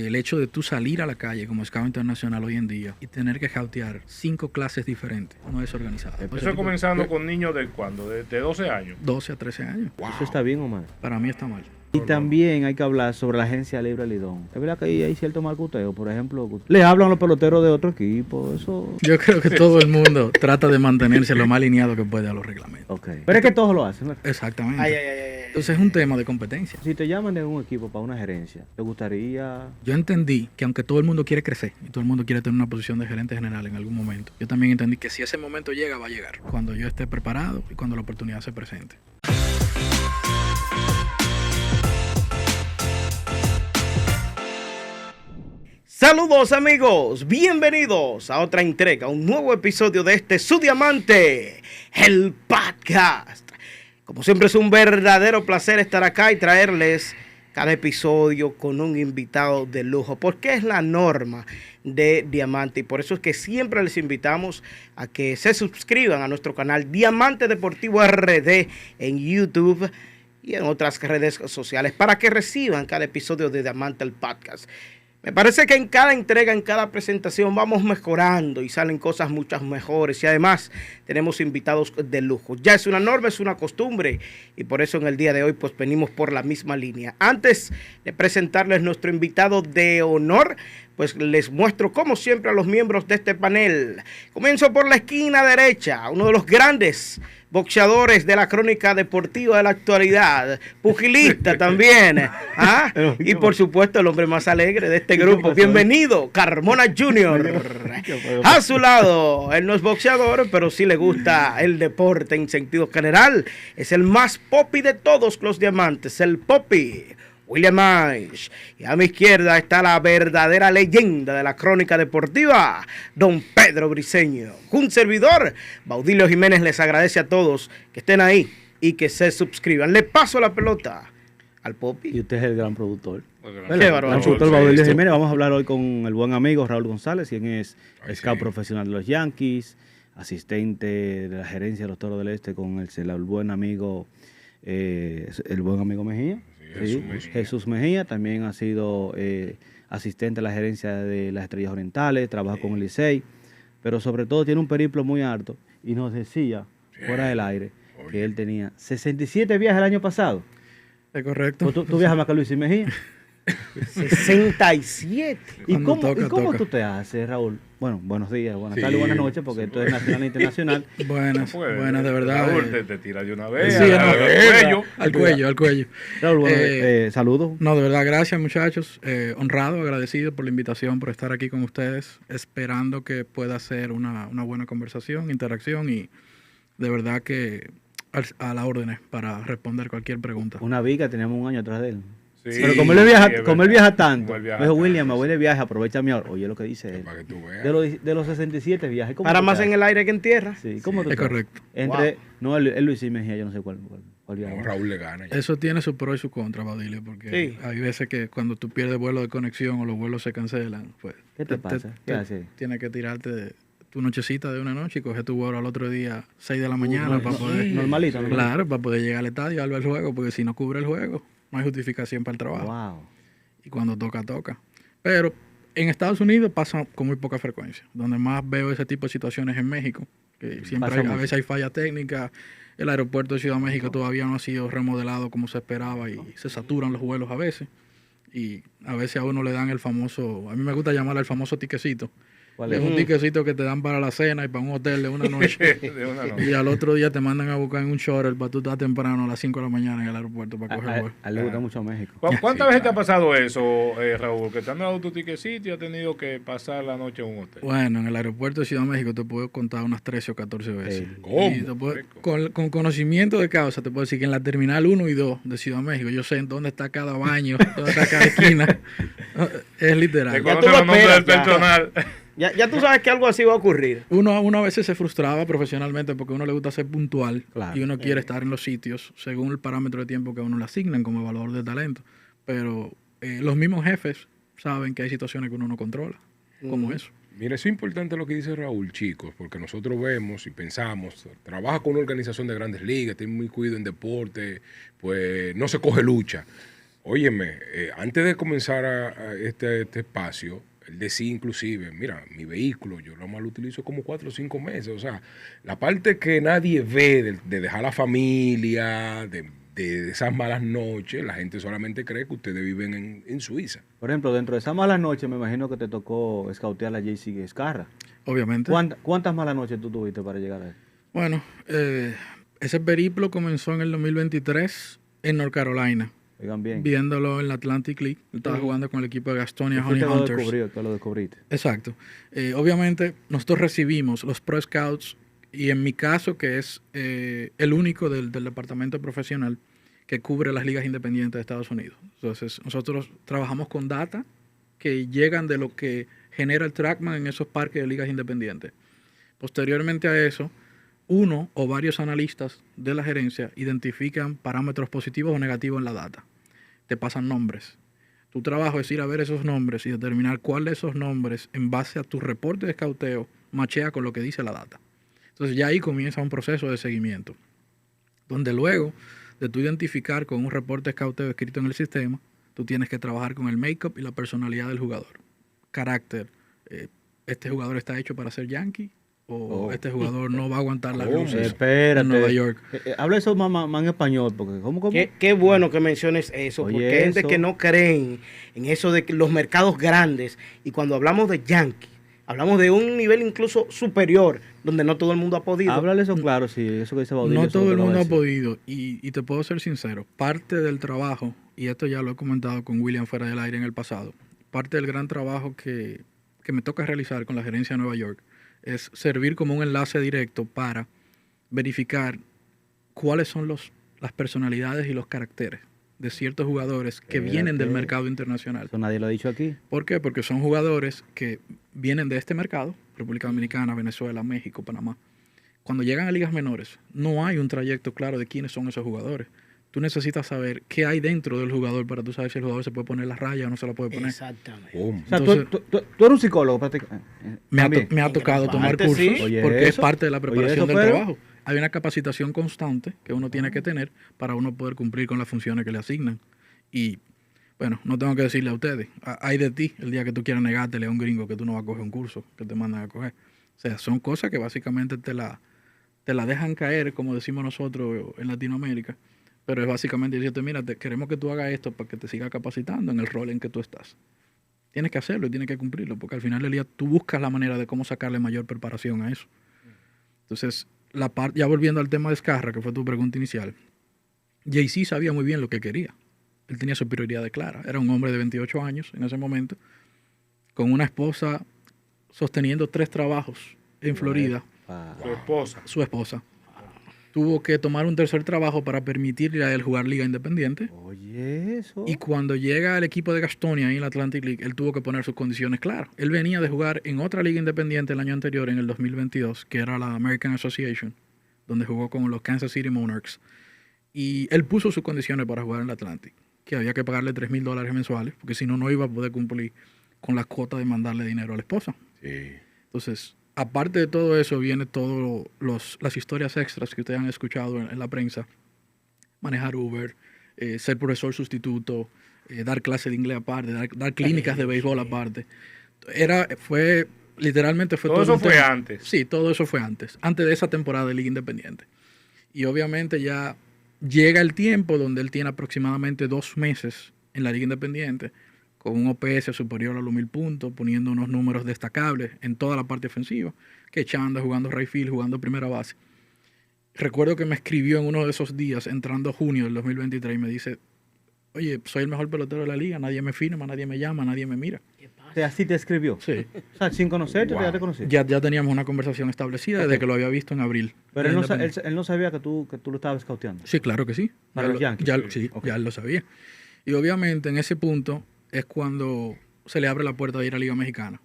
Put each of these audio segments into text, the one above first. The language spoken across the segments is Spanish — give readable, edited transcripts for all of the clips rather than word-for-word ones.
el hecho de tú salir a la calle como scout internacional hoy en día y tener que jautear 5 clases diferentes no es organizado. Eso es comenzando con niños de ¿cuándo? De 12 años. 12 a 13 años. Wow. ¿Eso está bien o mal? Para mí está mal. Y también hay que hablar sobre la agencia libre Lidón. Es verdad que ahí hay cierto malcuteo. Por ejemplo, le hablan los peloteros de otro equipo. Eso. Yo creo que todo el mundo trata de mantenerse lo más alineado que puede a los reglamentos. Okay. Pero es que todos lo hacen, ¿verdad? Exactamente. Entonces es un tema de competencia. Si te llaman de un equipo para una gerencia, ¿te gustaría? Yo entendí que aunque todo el mundo quiere crecer y todo el mundo quiere tener una posición de gerente general en algún momento, yo también entendí que si ese momento llega, va a llegar. Cuando yo esté preparado y cuando la oportunidad se presente. Saludos amigos, bienvenidos a otra entrega, un nuevo episodio de este Su Diamante, el podcast. Como siempre es un verdadero placer estar acá y traerles cada episodio con un invitado de lujo, porque es la norma de Diamante y por eso es que siempre les invitamos a que se suscriban a nuestro canal Diamante Deportivo RD en YouTube y en otras redes sociales para que reciban cada episodio de Diamante el podcast. Me parece que en cada entrega, en cada presentación vamos mejorando y salen cosas muchas mejores y además tenemos invitados de lujo. Ya es una norma, es una costumbre y por eso en el día de hoy pues venimos por la misma línea. Antes de presentarles nuestro invitado de honor, pues les muestro como siempre a los miembros de este panel. Comienzo por la esquina derecha, uno de los grandes boxeadores de la crónica deportiva de la actualidad, pugilista también, ¿ah? Y por supuesto el hombre más alegre de este grupo. Bienvenido, Carmona Jr. A su lado, él no es boxeador, pero sí le gusta el deporte en sentido general. Es el más popi de todos los diamantes, el popi, William Mize. Y a mi izquierda está la verdadera leyenda de la crónica deportiva, don Pedro Briceño. Un servidor, Baudilio Jiménez, les agradece a todos que estén ahí y que se suscriban. Le paso la pelota al Popi. Y usted es el gran productor. Qué bárbaro. El productor Baudilio Jiménez. Vamos a hablar hoy con el buen amigo Raúl González, quien es scout profesional de los Yankees, asistente de la gerencia de los Toros del Este con el buen amigo Mejía. Sí, Jesús Mejía también ha sido asistente a la gerencia de las Estrellas Orientales, trabaja con el Licey, pero sobre todo tiene un periplo muy alto y nos decía, fuera del aire, que él tenía 67 viajes el año pasado. Es correcto. ¿Tú viajas más que Luis y Mejía? 67. ¿Y cómo tú te haces, Raúl? Bueno, buenos días, buenas tardes, buenas noches, porque tú eres nacional e internacional. Buenas, de verdad. Raúl, te tira de una vez. Sí, al cuello. Raúl, bueno, saludos. No, de verdad, gracias muchachos. Honrado, agradecido por la invitación, por estar aquí con ustedes, esperando que pueda ser una buena conversación, interacción y de verdad que a la orden para responder cualquier pregunta. Una viga, teníamos un año atrás de él. Sí, pero como él viaja tanto, me dijo William, me voy de viaje, aprovecha mi hora. Oye lo que dice él. Para que tú veas. De los 67 viajes. Para más en el aire que en tierra. Sí, ¿cómo tú es correcto. Entre, no, él Luis y Mejía, yo no sé cuál viaje. No, Raúl le gana. Ya. Eso tiene su pro y su contra, Baudilio, porque sí, hay veces que cuando tú pierdes vuelo de conexión o los vuelos se cancelan, pues ¿qué te pasa? ¿Qué haces? Tienes que tirarte tu nochecita de una noche y coger tu vuelo al otro día 6 de la mañana para poder... Normalito. Claro, para poder llegar al estadio a ver el juego, porque si no cubre el juego, no hay justificación para el trabajo. Wow. Y cuando toca. Pero en Estados Unidos pasa con muy poca frecuencia. Donde más veo ese tipo de situaciones en México, que siempre a veces hay falla técnica. El aeropuerto de Ciudad de México todavía no ha sido remodelado como se esperaba y se saturan los vuelos a veces. Y a veces a uno le dan el famoso, a mí me gusta llamarle el famoso tiquecito. Es un tiquecito que te dan para la cena y para un hotel de una noche. Y al otro día te mandan a buscar en un shuttle para tú estar temprano a las 5 de la mañana en el aeropuerto para coger vuelo. A él le gusta mucho México. ¿Cuántas veces te ha pasado eso, Raúl? Que te han dado tu tiquecito y has tenido que pasar la noche en un hotel. Bueno, en el aeropuerto de Ciudad de México te puedo contar unas 13 o 14 veces. ¿Cómo? Con conocimiento de causa te puedo decir que en la terminal 1 y 2 de Ciudad de México yo sé en dónde está cada baño, dónde está cada esquina. Es literal. Te conoces los nombres del personal. Ya tú sabes que algo así va a ocurrir. Uno a veces se frustraba profesionalmente porque a uno le gusta ser puntual, claro, y uno quiere estar en los sitios según el parámetro de tiempo que a uno le asignan como evaluador de talento. Pero los mismos jefes saben que hay situaciones que uno no controla, como eso. Mira, eso es importante lo que dice Raúl, chicos, porque nosotros vemos y pensamos, trabaja con una organización de grandes ligas, tiene muy cuidado en deporte, pues no se coge lucha. Óyeme, antes de comenzar a este espacio, él decía inclusive, mira, mi vehículo yo lo más lo utilizo como 4 o 5 meses. O sea, la parte que nadie ve de dejar la familia, de esas malas noches, la gente solamente cree que ustedes viven en Suiza. Por ejemplo, dentro de esas malas noches, me imagino que te tocó escautear a JC Escarra. Obviamente. ¿Cuántas malas noches tú tuviste para llegar a él? Bueno, ese periplo comenzó en el 2023 en North Carolina. Oigan bien. Viéndolo en la Atlantic League. Él estaba jugando con el equipo de Gastonia Honey Tú Hunters. lo descubriste. Exacto. Obviamente, nosotros recibimos los Pro Scouts y en mi caso, que es el único del departamento profesional que cubre las ligas independientes de Estados Unidos. Entonces, nosotros trabajamos con data que llegan de lo que genera el Trackman en esos parques de ligas independientes. Posteriormente a eso, uno o varios analistas de la gerencia identifican parámetros positivos o negativos en la data. Te pasan nombres. Tu trabajo es ir a ver esos nombres y determinar cuál de esos nombres, en base a tu reporte de escauteo, machea con lo que dice la data. Entonces ya ahí comienza un proceso de seguimiento, donde luego de tú identificar con un reporte de escauteo escrito en el sistema, tú tienes que trabajar con el make-up y la personalidad del jugador. Carácter. Este jugador está hecho para ser Yankee o este jugador no va a aguantar las luces en Nueva York. Habla eso más en español, porque ¿cómo? Qué bueno que menciones eso, Oye, porque hay gente que no cree en eso de que los mercados grandes, y cuando hablamos de Yankee, hablamos de un nivel incluso superior, donde no todo el mundo ha podido. Háblale eso claro, sí, eso que dice Baudilio. No todo el mundo ha podido, y te puedo ser sincero, parte del trabajo, y esto ya lo he comentado con William fuera del aire en el pasado, parte del gran trabajo que me toca realizar con la gerencia de Nueva York es servir como un enlace directo para verificar cuáles son las personalidades y los caracteres de ciertos jugadores que vienen del mercado internacional. Eso nadie lo ha dicho aquí. ¿Por qué? Porque son jugadores que vienen de este mercado, República Dominicana, Venezuela, México, Panamá. Cuando llegan a ligas menores, no hay un trayecto claro de quiénes son esos jugadores. Tú necesitas saber qué hay dentro del jugador para tú saber si el jugador se puede poner la raya o no se la puede poner. Exactamente. O sea, entonces, tú eres un psicólogo prácticamente. Me ha tocado tomar cursos porque es parte de la preparación del trabajo. Hay una capacitación constante que uno tiene que tener para uno poder cumplir con las funciones que le asignan. Y, bueno, no tengo que decirle a ustedes, hay de ti el día que tú quieras negártele a un gringo que tú no vas a coger un curso que te mandan a coger. O sea, son cosas que básicamente te la dejan caer, como decimos nosotros en Latinoamérica. Pero es básicamente decirte, mira, queremos que tú hagas esto para que te sigas capacitando en el rol en que tú estás. Tienes que hacerlo y tienes que cumplirlo, porque al final del día tú buscas la manera de cómo sacarle mayor preparación a eso. Entonces, ya volviendo al tema de Escarra, que fue tu pregunta inicial, Jay-Z sabía muy bien lo que quería. Él tenía su prioridad clara. Era un hombre de 28 años en ese momento, con una esposa sosteniendo 3 trabajos en Florida. Su esposa. Tuvo que tomar un tercer trabajo para permitirle a él jugar liga independiente. Oye, eso. Y cuando llega al equipo de Gastonia ahí en la Atlantic League, él tuvo que poner sus condiciones claras. Él venía de jugar en otra liga independiente el año anterior, en el 2022, que era la American Association, donde jugó con los Kansas City Monarchs. Y él puso sus condiciones para jugar en la Atlantic, que había que pagarle $3,000 mensuales, porque si no, no iba a poder cumplir con la cuota de mandarle dinero a la esposa. Sí. Entonces, aparte de todo eso, viene todas las historias extras que ustedes han escuchado en la prensa. Manejar Uber, ser profesor sustituto, dar clases de inglés aparte, dar clínicas de béisbol aparte. Literalmente fue todo eso fue antes. Sí, todo eso fue antes de esa temporada de Liga Independiente. Y obviamente ya llega el tiempo donde él tiene aproximadamente 2 meses en la Liga Independiente, con un OPS superior a los 1,000 puntos, poniendo unos números destacables en toda la parte ofensiva, que echando, jugando right field, jugando primera base. Recuerdo que me escribió en uno de esos días, entrando junio del 2023, y me dice, oye, soy el mejor pelotero de la liga, nadie me firma, nadie me llama, nadie me mira. O sea, así te escribió. Sí. O sea, sin conocerte, ya te conocí. Ya teníamos una conversación establecida desde que lo había visto en abril. Pero él no sabía que tú lo estabas scouteando. Sí, claro que sí. Para los Yankees. Ya él lo sabía. Y obviamente en ese punto es cuando se le abre la puerta de ir a Liga Mexicana.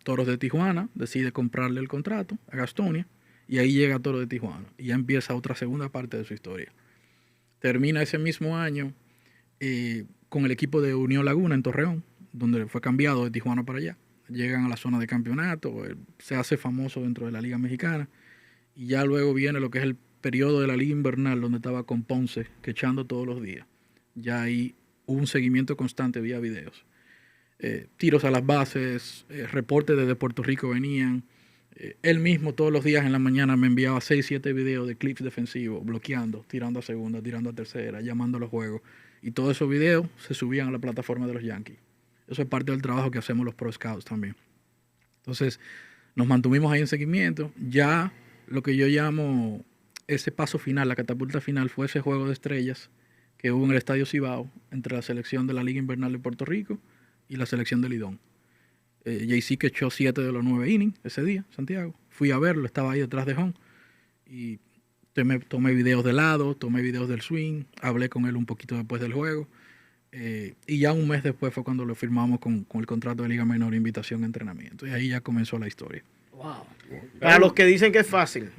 Toros de Tijuana decide comprarle el contrato a Gastonia y ahí llega Toros de Tijuana y ya empieza otra segunda parte de su historia. Termina ese mismo año con el equipo de Unión Laguna en Torreón, donde fue cambiado de Tijuana para allá. Llegan a la zona de campeonato, se hace famoso dentro de la Liga Mexicana y ya luego viene lo que es el periodo de la Liga Invernal, donde estaba con Ponce, que echando todos los días. Ya ahí hubo un seguimiento constante vía videos. Tiros a las bases, reportes desde Puerto Rico venían. Él mismo todos los días en la mañana me enviaba 6, 7 videos de clips defensivos, bloqueando, tirando a segunda, tirando a tercera, llamando a los juegos. Y todos esos videos se subían a la plataforma de los Yankees. Eso es parte del trabajo que hacemos los Pro Scouts también. Entonces, nos mantuvimos ahí en seguimiento. Ya lo que yo llamo ese paso final, la catapulta final, fue ese juego de estrellas que hubo en el Estadio Cibao entre la selección de la Liga Invernal de Puerto Rico y la selección de Lidón. JC que echó 7 de los 9 innings ese día, Santiago. Fui a verlo, estaba ahí detrás de home. Y tomé videos de lado, tomé videos del swing, hablé con él un poquito después del juego. Y ya un mes después fue cuando lo firmamos con el contrato de Liga Menor, invitación a entrenamiento. Y ahí ya comenzó la historia. Wow. Para los que dicen que es fácil.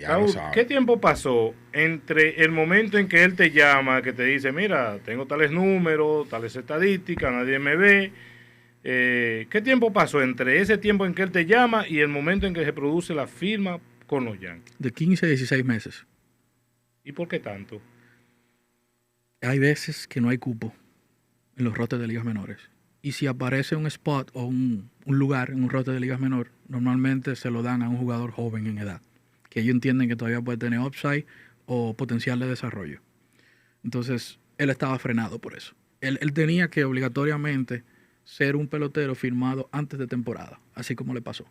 Raúl, ¿qué tiempo pasó entre el momento en que él te llama, que te dice, mira, tengo tales números, tales estadísticas, nadie me ve? ¿Qué tiempo pasó entre ese tiempo en que él te llama y el momento en que se produce la firma con los Yankees? De 15 a 16 meses. ¿Y por qué tanto? Hay veces que no hay cupo en los rotes de ligas menores. Y si aparece un spot o un lugar en un rote de ligas menor, normalmente se lo dan a un jugador joven en edad, que ellos entienden que todavía puede tener upside o potencial de desarrollo. Entonces, él estaba frenado por eso. Él tenía que obligatoriamente ser un pelotero firmado antes de temporada, así como le pasó.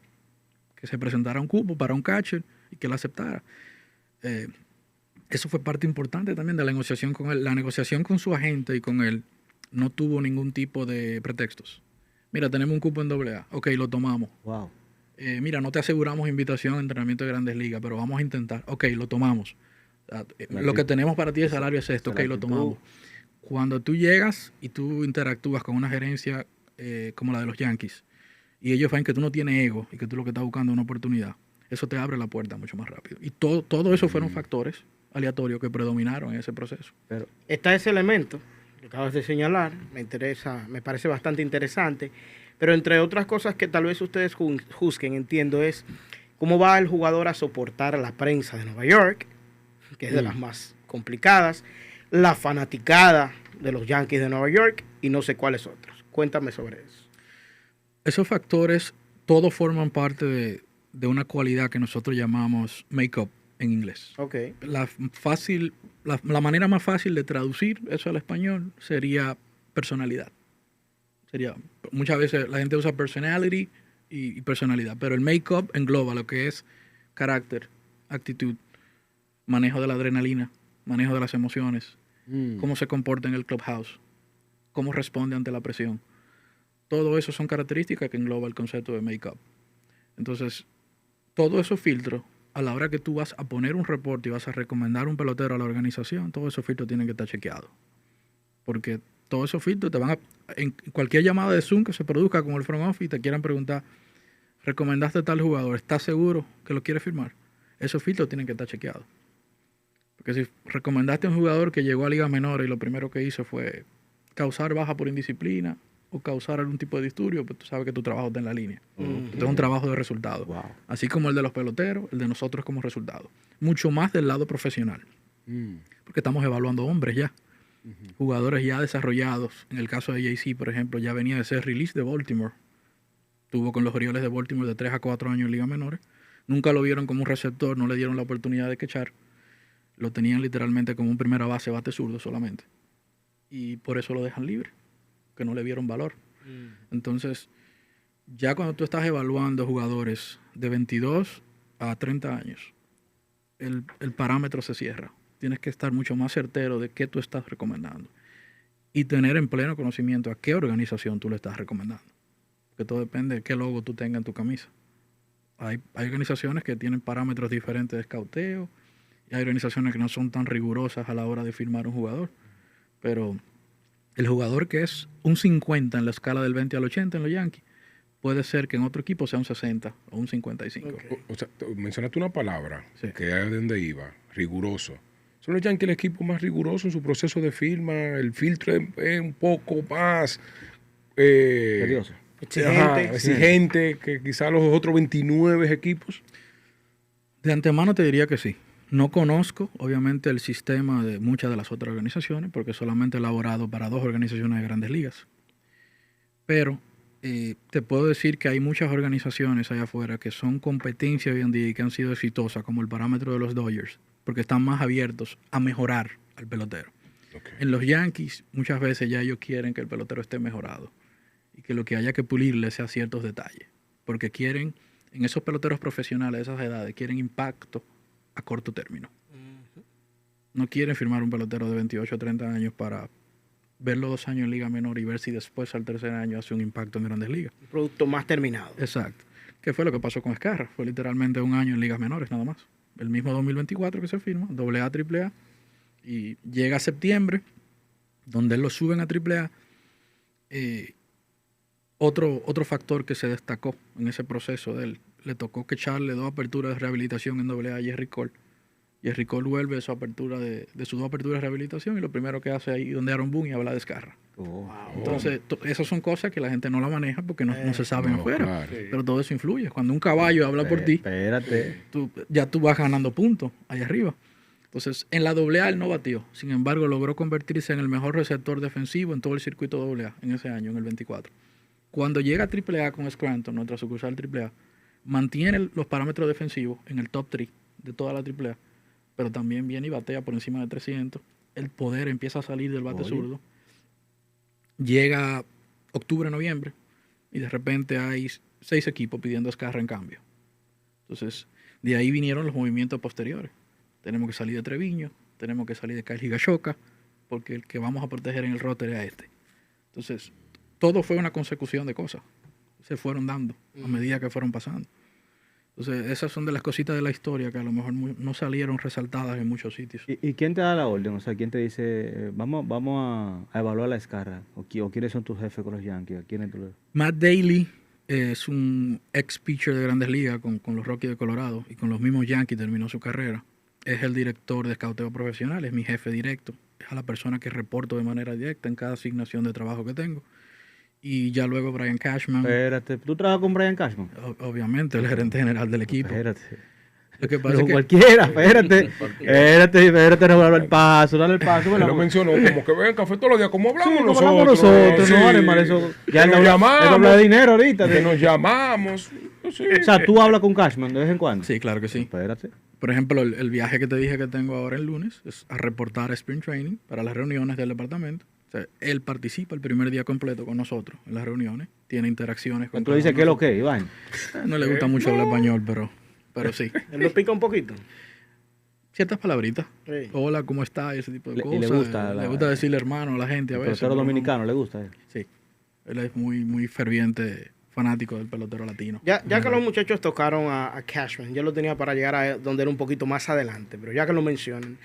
Que se presentara un cupo para un catcher y que lo aceptara. Eso fue parte importante también de la negociación con él. La negociación con su agente y con él no tuvo ningún tipo de pretextos. Mira, tenemos un cupo en AA. Ok, lo tomamos. Wow. Mira, no te aseguramos invitación a entrenamiento de Grandes Ligas, pero vamos a intentar. Ok, lo tomamos. Lo que tenemos para ti de salario es esto. Ok, lo tomamos. Cuando tú llegas y tú interactúas con una gerencia como la de los Yankees, y ellos ven que tú no tienes ego y que tú lo que estás buscando es una oportunidad, eso te abre la puerta mucho más rápido. Y todo eso fueron factores aleatorios que predominaron en ese proceso. Pero está ese elemento que acabas de señalar, me parece bastante interesante, pero entre otras cosas que tal vez ustedes juzguen, entiendo, es cómo va el jugador a soportar la prensa de Nueva York, que es de las más complicadas, la fanaticada de los Yankees de Nueva York y no sé cuáles otros. Cuéntame sobre eso. Esos factores todos forman parte de una cualidad que nosotros llamamos make-up en inglés. Okay. La manera más fácil de traducir eso al español sería personalidad. Muchas veces la gente usa personality y personalidad, pero el make-up engloba lo que es carácter, actitud, manejo de la adrenalina, manejo de las emociones, cómo se comporta en el clubhouse, cómo responde ante la presión. Todo eso son características que engloba el concepto de make-up. Entonces, todos esos filtros, a la hora que tú vas a poner un reporte y vas a recomendar un pelotero a la organización, todos esos filtros tienen que estar chequeados. Porque todos esos filtros te van en cualquier llamada de Zoom que se produzca con el front office y te quieran preguntar, ¿recomendaste tal jugador? ¿Estás seguro que lo quieres firmar? Esos filtros tienen que estar chequeados. Porque si recomendaste a un jugador que llegó a ligas menores y lo primero que hizo fue causar baja por indisciplina o causar algún tipo de disturbio, pues tú sabes que tu trabajo está en la línea. Esto es un trabajo de resultado. Wow. Así como el de los peloteros, el de nosotros como resultado. Mucho más del lado profesional. Porque estamos evaluando hombres ya. Jugadores ya desarrollados. En el caso de JC, por ejemplo, ya venía de ser release de Baltimore. Tuvo con los Orioles de Baltimore de 3 a 4 años en ligas menores. Nunca lo vieron como un receptor, no le dieron la oportunidad de quechar. Lo tenían literalmente como un primera base, bate zurdo solamente. Y por eso lo dejan libre, que no le vieron valor. Entonces, ya cuando tú estás evaluando jugadores de 22 a 30 años, el parámetro se cierra. Tienes que estar mucho más certero de qué tú estás recomendando. Y tener en pleno conocimiento a qué organización tú le estás recomendando. Porque todo depende de qué logo tú tengas en tu camisa. Hay organizaciones que tienen parámetros diferentes de escauteo. Y hay organizaciones que no son tan rigurosas a la hora de firmar un jugador. Pero el jugador que es un 50 en la escala del 20 al 80 en los Yankees, puede ser que en otro equipo sea un 60 o un 55. Okay. O sea, mencionaste una palabra que es de donde iba, riguroso. ¿Son los Yankees el equipo más riguroso en su proceso de firma? ¿El filtro es un poco más exigente que quizás los otros 29 equipos? De antemano te diría que sí. No conozco, obviamente, el sistema de muchas de las otras organizaciones, porque solamente he elaborado para 2 organizaciones de Grandes Ligas. Pero te puedo decir que hay muchas organizaciones allá afuera que son competencia hoy en día y que han sido exitosas, como el parámetro de los Dodgers, porque están más abiertos a mejorar al pelotero. Okay. En los Yankees, muchas veces ya ellos quieren que el pelotero esté mejorado y que lo que haya que pulirle sea ciertos detalles, porque quieren, en esos peloteros profesionales de esas edades, quieren impacto a corto término. No quieren firmar un pelotero de 28 o 30 años para verlo 2 años en Liga Menor y ver si después al tercer año hace un impacto en Grandes Ligas. Un producto más terminado. Exacto. ¿Qué fue lo que pasó con Ezcarra? Fue literalmente 1 año en Ligas Menores nada más. El mismo 2024 que se firma, AA, AAA, y llega a septiembre, donde él lo suben a AAA. Otro factor que se destacó en ese proceso de él, le tocó que echarle 2 aperturas de rehabilitación en AA a Jerry Cole. Jerry Cole vuelve de su apertura de sus 2 aperturas de rehabilitación y lo primero que hace ahí donde Aaron Boone y habla de Ezcarra. Entonces, esas son cosas que la gente no la maneja porque no se saben afuera. Claro. Pero todo eso influye. Cuando un caballo habla por ti, ya tú vas ganando puntos allá arriba. Entonces, en la AA él no batió. Sin embargo, logró convertirse en el mejor receptor defensivo en todo el circuito AA en ese año, en el 24. Cuando llega a AAA con Scranton, nuestra sucursal AAA, mantiene los parámetros defensivos en el top 3 de toda la AAA, pero también viene y batea por encima de 300. El poder empieza a salir del bate zurdo. Llega octubre, noviembre, y de repente hay 6 equipos pidiendo a Ezcarra en cambio. Entonces, de ahí vinieron los movimientos posteriores. Tenemos que salir de Treviño, tenemos que salir de Kyle Higashioka, porque el que vamos a proteger en el roster es este. Entonces, todo fue una consecución de cosas. Se fueron dando a medida que fueron pasando. Entonces, esas son de las cositas de la historia que a lo mejor no salieron resaltadas en muchos sitios. ¿Y quién te da la orden? O sea, ¿quién te dice, vamos a evaluar la Ezcarra? ¿O quiénes son tus jefes con los Yankees? Matt Daly es un ex-pitcher de Grandes Ligas con los Rockies de Colorado y con los mismos Yankees terminó su carrera. Es el director de escauteo profesional, es mi jefe directo. Es a la persona que reporto de manera directa en cada asignación de trabajo que tengo. Y ya luego Brian Cashman. Espérate, ¿tú trabajas con Brian Cashman? Obviamente, el gerente general del equipo. Espérate. Lo que pasa es que... Cualquiera, espérate, no dale el paso. Él lo mencionó como que ven café todos los días, como hablamos nosotros. No vale mal eso. Ya nos llamamos. Él habla de dinero ahorita. Que nos llamamos. Sí. O sea, ¿tú hablas con Cashman de vez en cuando? Sí, claro que sí. Espérate. Por ejemplo, el viaje que te dije que tengo ahora el lunes es a reportar a Spring Training para las reuniones del departamento. O sea, él participa el primer día completo con nosotros en las reuniones, tiene interacciones con nosotros. ¿Tú dices que es lo que, Iván? No le gusta mucho hablar español, pero sí. ¿Él lo pica un poquito? Ciertas palabritas. Sí. Hola, ¿cómo está? Ese tipo de cosas. Y le gusta decirle hermano a la gente a veces. ¿El pelotero dominicano le gusta? Sí. Él es muy, muy ferviente fanático del pelotero latino. Ya que los muchachos tocaron a Cashman, yo lo tenía para llegar a donde era un poquito más adelante, pero ya que lo mencionan,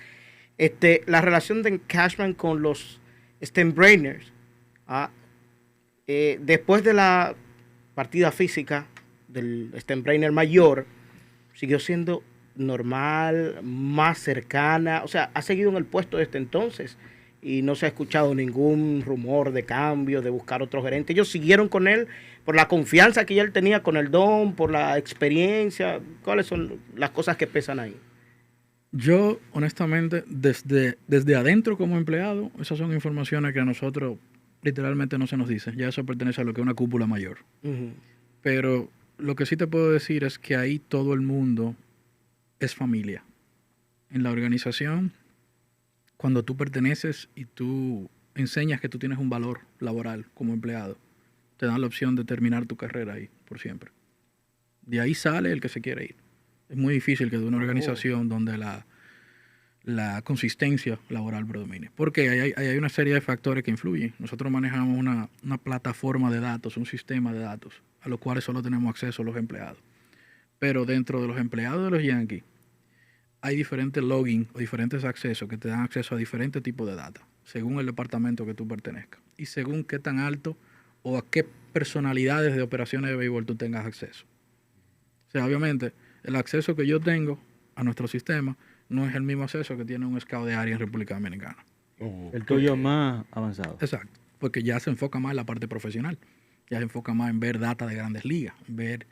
la relación de Cashman con los Steinbrenners, después de la partida física del Steinbrenner mayor, siguió siendo normal, más cercana, o sea, ha seguido en el puesto desde entonces y no se ha escuchado ningún rumor de cambio, de buscar otro gerente. Ellos siguieron con él por la confianza que ya él tenía con el don, por la experiencia. ¿Cuáles son las cosas que pesan ahí? Yo, honestamente, desde adentro como empleado, esas son informaciones que a nosotros literalmente no se nos dice. Ya eso pertenece a lo que es una cúpula mayor. Uh-huh. Pero lo que sí te puedo decir es que ahí todo el mundo es familia. En la organización, cuando tú perteneces y tú enseñas que tú tienes un valor laboral como empleado, te dan la opción de terminar tu carrera ahí por siempre. De ahí sale el que se quiere ir. Es muy difícil que de una organización donde la consistencia laboral predomine. Porque hay una serie de factores que influyen. Nosotros manejamos una plataforma de datos, un sistema de datos, a los cuales solo tenemos acceso los empleados. Pero dentro de los empleados de los Yankees, hay diferentes login o diferentes accesos que te dan acceso a diferentes tipos de data, según el departamento que tú pertenezcas. Y según qué tan alto o a qué personalidades de operaciones de béisbol tú tengas acceso. O sea, obviamente, el acceso que yo tengo a nuestro sistema no es el mismo acceso que tiene un scout de área en República Dominicana. El tuyo más avanzado. Exacto, porque ya se enfoca más en la parte profesional. Ya se enfoca más en ver data de Grandes Ligas, en ver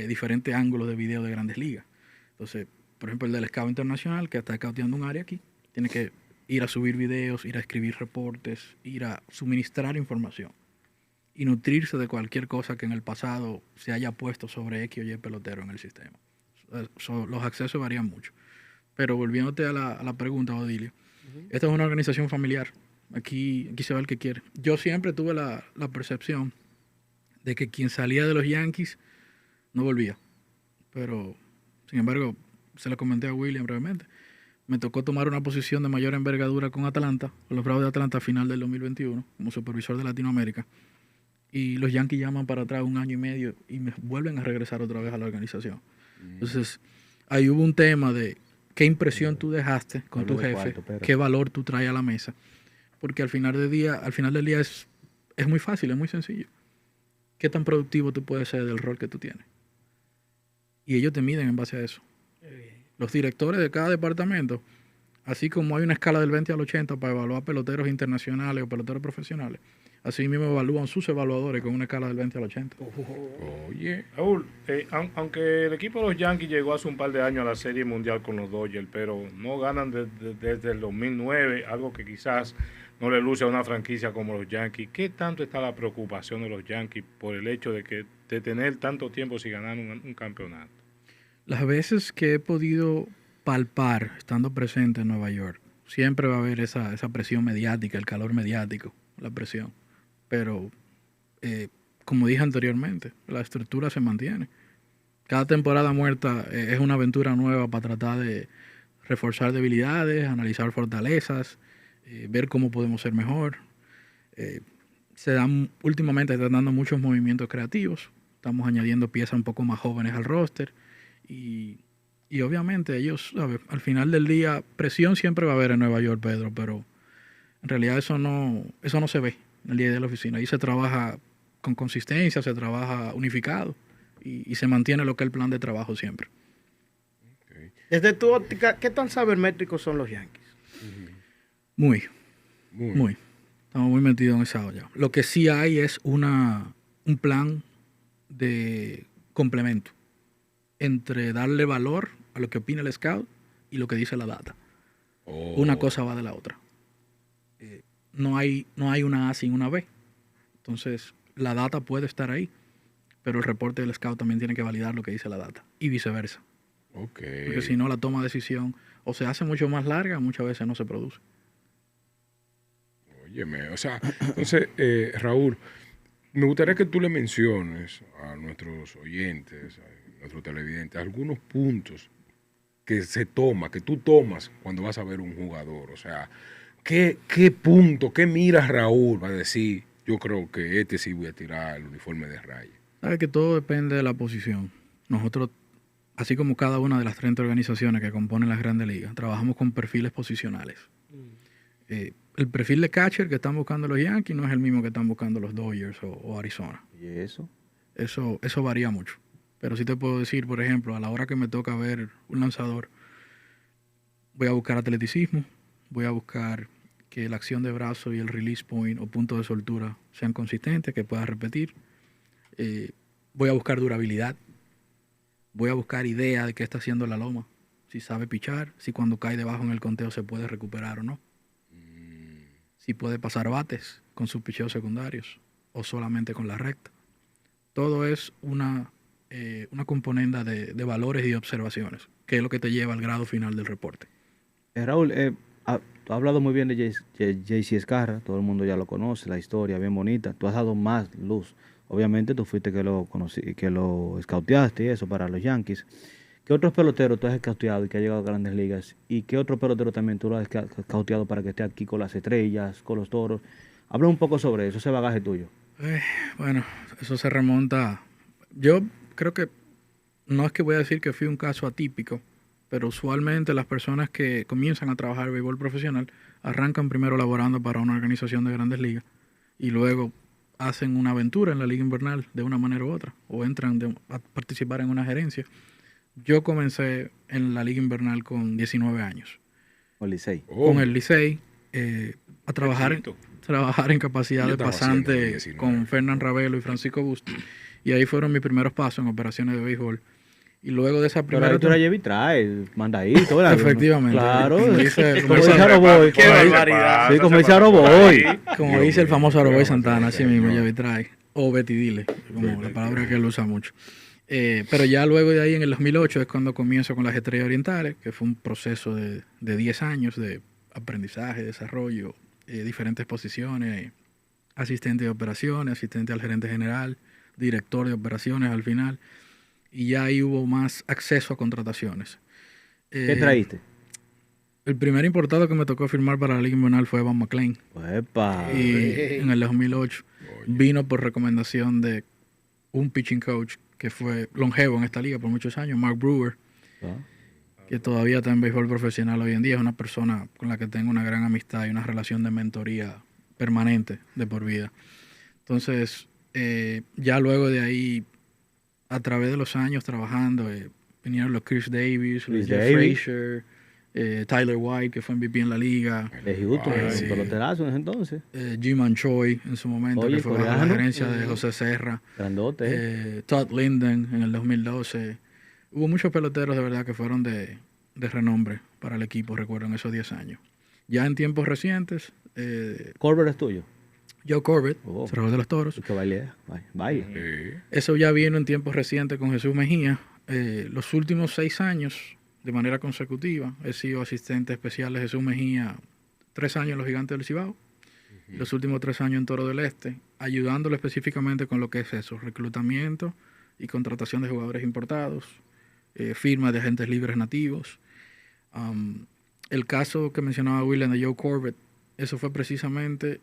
diferentes ángulos de video de Grandes Ligas. Entonces, por ejemplo, el del scout internacional, que está scouteando un área aquí, tiene que ir a subir videos, ir a escribir reportes, ir a suministrar información y nutrirse de cualquier cosa que en el pasado se haya puesto sobre X o Y pelotero en el sistema. Los accesos varían mucho. Pero volviéndote a la pregunta, Odilio, esta es una organización familiar. Aquí se va el que quiere. Yo siempre tuve la percepción de que quien salía de los Yankees no volvía. Pero, sin embargo, se lo comenté a William brevemente. Me tocó tomar una posición de mayor envergadura con Atlanta, con los Bravos de Atlanta a final del 2021, como supervisor de Latinoamérica. Y los Yankees llaman para atrás 1 año y medio y me vuelven a regresar otra vez a la organización. Entonces, ahí hubo un tema de qué impresión tú dejaste con tu jefe, qué valor tú traes a la mesa. Porque al final del día es muy fácil, es muy sencillo. ¿Qué tan productivo tú puedes ser del rol que tú tienes? Y ellos te miden en base a eso. Los directores de cada departamento, así como hay una escala del 20 al 80 para evaluar peloteros internacionales o peloteros profesionales, así mismo evalúan sus evaluadores con una escala del 20 al 80. Oye, Raúl, aunque el equipo de los Yankees llegó hace un par de años a la Serie Mundial con los Dodgers, pero no ganan desde el 2009, algo que quizás no le luce a una franquicia como los Yankees. ¿Qué tanto está la preocupación de los Yankees por el hecho de tener tanto tiempo sin ganar un campeonato? Las veces que he podido palpar estando presente en Nueva York, siempre va a haber esa presión mediática, el calor mediático, la presión. Pero, como dije anteriormente, la estructura se mantiene. Cada temporada muerta es una aventura nueva para tratar de reforzar debilidades, analizar fortalezas, ver cómo podemos ser mejor. Últimamente están dando muchos movimientos creativos. Estamos añadiendo piezas un poco más jóvenes al roster. Y obviamente ellos, ¿sabes? Al final del día, presión siempre va a haber en Nueva York, Pedro, pero en realidad eso no se ve en el día de la oficina. Ahí se trabaja con consistencia, se trabaja unificado y se mantiene lo que es el plan de trabajo siempre. Okay. Desde tu óptica, ¿qué tan sabermétricos son los Yankees? Muy. Estamos muy metidos en esa olla. Lo que sí hay es un plan de complemento entre darle valor a lo que opina el scout y lo que dice la data. Una cosa va de la otra. No hay una A sin una B. Entonces, la data puede estar ahí, pero el reporte del scout también tiene que validar lo que dice la data y viceversa. Okay. Porque si no, la toma de decisión o se hace mucho más larga, muchas veces no se produce. Óyeme, o sea, entonces, Raúl, me gustaría que tú le menciones a nuestros oyentes, a nuestros televidentes, algunos puntos que tú tomas cuando vas a ver un jugador. O sea, ¿qué punto, qué mira Raúl va a decir, yo creo que sí voy a tirar el uniforme de raya? Sabe que todo depende de la posición. Nosotros, así como cada una de las 30 organizaciones que componen las grandes ligas, trabajamos con perfiles posicionales. El perfil de catcher que están buscando los Yankees no es el mismo que están buscando los Dodgers o Arizona. ¿Y eso? Eso varía mucho. Pero sí te puedo decir, por ejemplo, a la hora que me toca ver un lanzador, voy a buscar atleticismo, voy a buscar que la acción de brazo y el release point o punto de soltura sean consistentes, que pueda repetir. Voy a buscar durabilidad. Voy a buscar idea de qué está haciendo la loma. Si sabe pichar, si cuando cae debajo en el conteo se puede recuperar o no. Si puede pasar bates con sus picheos secundarios o solamente con la recta. Todo es una componenda de valores y de observaciones, que es lo que te lleva al grado final del reporte. Raúl, tú has hablado muy bien de JC Escarra, todo el mundo ya lo conoce, la historia bien bonita. Tú has dado más luz. Obviamente tú fuiste que lo scouteaste y eso para los Yankees. ¿Qué otros peloteros tú has scouteado y que ha llegado a grandes ligas? ¿Y qué otro pelotero también tú lo has scouteado para que esté aquí con las estrellas, con los toros? Habla un poco sobre eso, ese bagaje tuyo. Bueno, eso se remonta. Yo creo que no es que voy a decir que fui un caso atípico, pero usualmente las personas que comienzan a trabajar en béisbol profesional arrancan primero laborando para una organización de grandes ligas y luego hacen una aventura en la liga invernal de una manera u otra o entran a participar en una gerencia. Yo comencé en la liga invernal con 19 años. ¿Con el Licey? Con el Licey, a trabajar en capacidad de pasante con Fernán Ravelo y Francisco Busto. Y ahí fueron mis primeros pasos en operaciones de béisbol. Y luego de esa primera... Pero ahí tú la llevas y traes, mandadito, ¿verdad? Efectivamente. Claro. Como dice Aroboy. Qué barbaridad. Sí, como dice Aroboy. Como dice el famoso Aroboy Santana, así mismo, lleva y trae. O Betty Dile, como la palabra que él usa mucho. Pero ya luego de ahí, en el 2008, es cuando comienzo con las Estrellas Orientales, que fue un proceso de 10 años de aprendizaje, desarrollo, diferentes posiciones, asistente de operaciones, asistente al gerente general, director de operaciones al final. Y ya ahí hubo más acceso a contrataciones. ¿Qué traíste? El primer importado que me tocó firmar para la Liga Invernal fue Evan McLean. Epa. Y en el 2008 vino por recomendación de un pitching coach que fue longevo en esta liga por muchos años, Mark Brewer, que todavía está en béisbol profesional hoy en día. Es una persona con la que tengo una gran amistad y una relación de mentoría permanente de por vida. Entonces, ya luego de ahí, a través de los años trabajando, vinieron los Chris Davis, los Jeff Frazier, Tyler White, que fue MVP en la liga. De Houston, peloterazo en ese entonces. Jim Choi en su momento, que fue bajo la gerencia de José Serra. Grandote. Todd Linden en el 2012. Hubo muchos peloteros de verdad que fueron de renombre para el equipo, recuerdo, en esos 10 años. Ya en tiempos recientes... ¿Corbett es tuyo? Joe Corbett, cerrador de los Toros. Que baile. Eso ya vino en tiempos recientes con Jesús Mejía. Los últimos 6 años, de manera consecutiva, he sido asistente especial de Jesús Mejía 3 años en los Gigantes del Cibao, los últimos 3 años en Toro del Este, ayudándolo específicamente con lo que es eso, reclutamiento y contratación de jugadores importados, firma de agentes libres nativos. El caso que mencionaba William de Joe Corbett, eso fue precisamente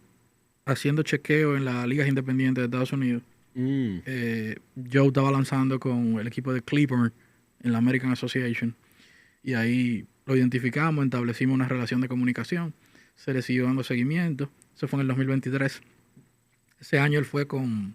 haciendo chequeo en las ligas independientes de Estados Unidos. Joe estaba lanzando con el equipo de Cleburne en la American Association y ahí lo identificamos, establecimos una relación de comunicación, se le siguió dando seguimiento. Eso fue en el 2023. Ese año él fue con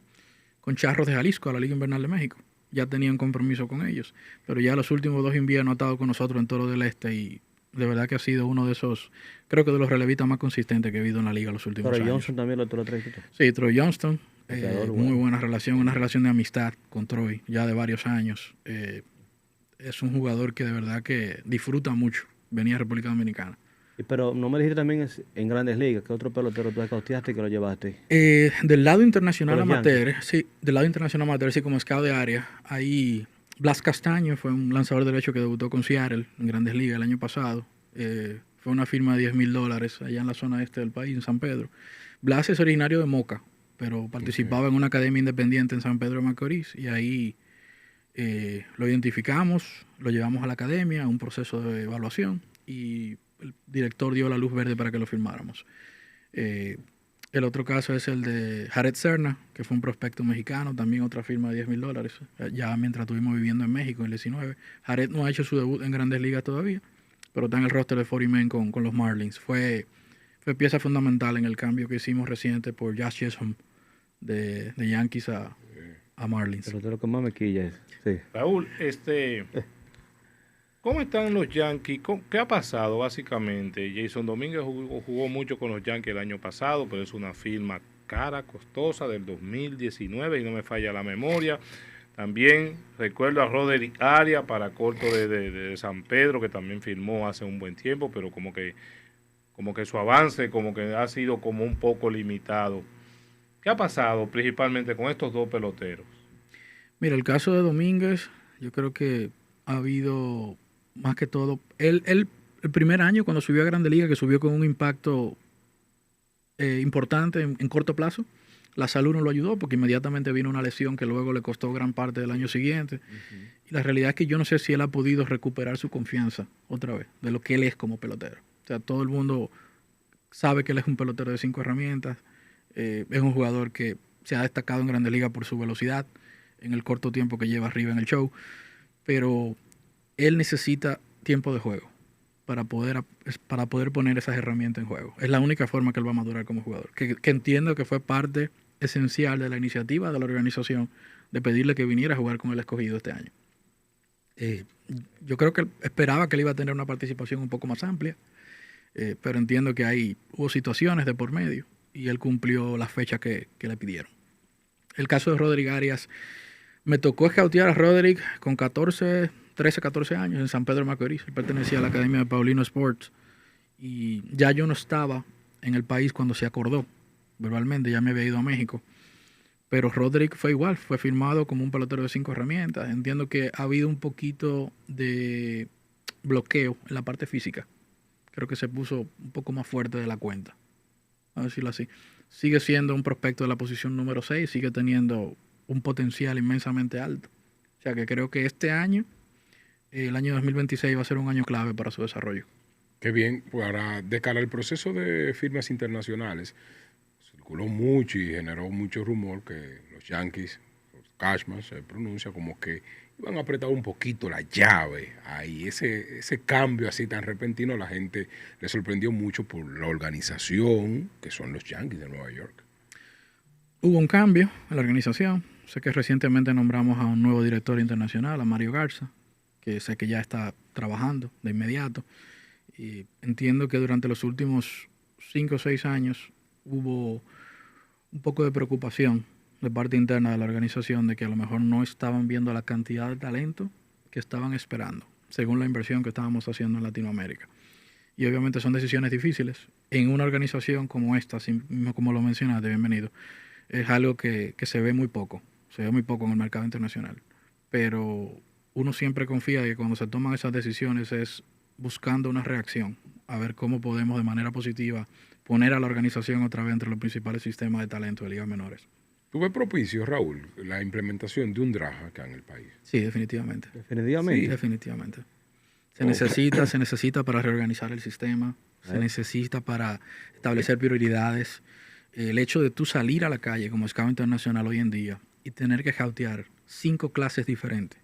Charros de Jalisco a la Liga Invernal de México. Ya tenían compromiso con ellos, pero ya los últimos 2 inviernos ha estado con nosotros en Toro del Este y de verdad que ha sido uno de esos, creo que de los relevistas más consistentes que he visto en la liga los últimos años. Troy Johnston también lo traes. Sí, Troy Johnston, muy buena relación, una relación de amistad con Troy, ya de varios años. Es un jugador que de verdad que disfruta mucho venir a República Dominicana. Pero no me dijiste también en Grandes Ligas, ¿qué otro pelotero tú costeaste y que lo llevaste? Del lado internacional amateur, sí, del lado internacional amateur, sí, como scout de área, ahí Blas Castaño fue un lanzador derecho que debutó con Seattle en Grandes Ligas el año pasado. Fue una firma de $10,000 allá en la zona este del país, en San Pedro. Blas es originario de Moca, pero participaba en una academia independiente en San Pedro de Macorís y ahí lo identificamos, lo llevamos a la academia, a un proceso de evaluación y el director dio la luz verde para que lo firmáramos. El otro caso es el de Jared Serna, que fue un prospecto mexicano, también otra firma de $10,000, ya mientras estuvimos viviendo en México en el 19. Jared no ha hecho su debut en Grandes Ligas todavía, pero está en el roster de 40 Men con los Marlins. Fue pieza fundamental en el cambio que hicimos reciente por Josh Chisholm de Yankees a Marlins. Pero de lo que más me quilla es... Sí. Raúl, ¿cómo están los Yankees? ¿Qué ha pasado básicamente? Jason Domínguez jugó mucho con los Yankees el año pasado, pero es una firma cara, costosa, del 2019 y no me falla la memoria. También recuerdo a Roderick Arias para corto de San Pedro, que también firmó hace un buen tiempo, pero como que su avance como que ha sido como un poco limitado. ¿Qué ha pasado principalmente con estos 2 peloteros? Mira, el caso de Domínguez, yo creo que ha habido más que todo, el primer año cuando subió a Grande Liga, que subió con un impacto importante en corto plazo, la salud no lo ayudó porque inmediatamente vino una lesión que luego le costó gran parte del año siguiente. Y la realidad es que yo no sé si él ha podido recuperar su confianza otra vez, de lo que él es como pelotero. O sea, todo el mundo sabe que él es un pelotero de 5 herramientas, es un jugador que se ha destacado en Grande Liga por su velocidad, en el corto tiempo que lleva arriba en el show, pero él necesita tiempo de juego para poder poner esas herramientas en juego. Es la única forma que él va a madurar como jugador. Que entiendo que fue parte esencial de la iniciativa de la organización de pedirle que viniera a jugar con el escogido este año. Yo creo que esperaba que él iba a tener una participación un poco más amplia, pero entiendo que hubo situaciones de por medio y él cumplió la fecha que le pidieron. El caso de Roderick Arias, Me tocó escautear a Roderick con 13, 14 años en San Pedro de Macorís. Él pertenecía a la Academia de Paulino Sports. Y ya yo no estaba en el país cuando se acordó. Verbalmente ya me había ido a México. Pero Roderick fue igual. Fue firmado como un pelotero de 5 herramientas. Entiendo que ha habido un poquito de bloqueo en la parte física. Creo que se puso un poco más fuerte de la cuenta. A decirlo así. Sigue siendo un prospecto de la posición número 6. Sigue teniendo un potencial inmensamente alto. O sea que creo que este año, el año 2026, va a ser un año clave para su desarrollo. Qué bien. Pues ahora, de cara al proceso de firmas internacionales, circuló mucho y generó mucho rumor que los Yankees, los Cashman, se pronuncia como que iban a apretar un poquito la llave ahí. Ese cambio así tan repentino a la gente le sorprendió mucho por la organización que son los Yankees de Nueva York. Hubo un cambio en la organización. Sé que recientemente nombramos a un nuevo director internacional, a Mario Garza, que sé que ya está trabajando de inmediato. Y entiendo que durante los últimos 5 o 6 años hubo un poco de preocupación de parte interna de la organización de que a lo mejor no estaban viendo la cantidad de talento que estaban esperando, según la inversión que estábamos haciendo en Latinoamérica. Y obviamente son decisiones difíciles. En una organización como esta, como lo mencionaste, bienvenido, es algo que se ve muy poco. Se ve muy poco en el mercado internacional. Pero uno siempre confía de que cuando se toman esas decisiones es buscando una reacción, a ver cómo podemos de manera positiva poner a la organización otra vez entre los principales sistemas de talento de ligas menores. ¿Tú ves propicio, Raúl, la implementación de un draft acá en el país? Sí, definitivamente. Definitivamente. Sí, definitivamente. Se necesita para reorganizar el sistema, se necesita para establecer prioridades. El hecho de tú salir a la calle como scout internacional hoy en día y tener que scoutear 5 clases diferentes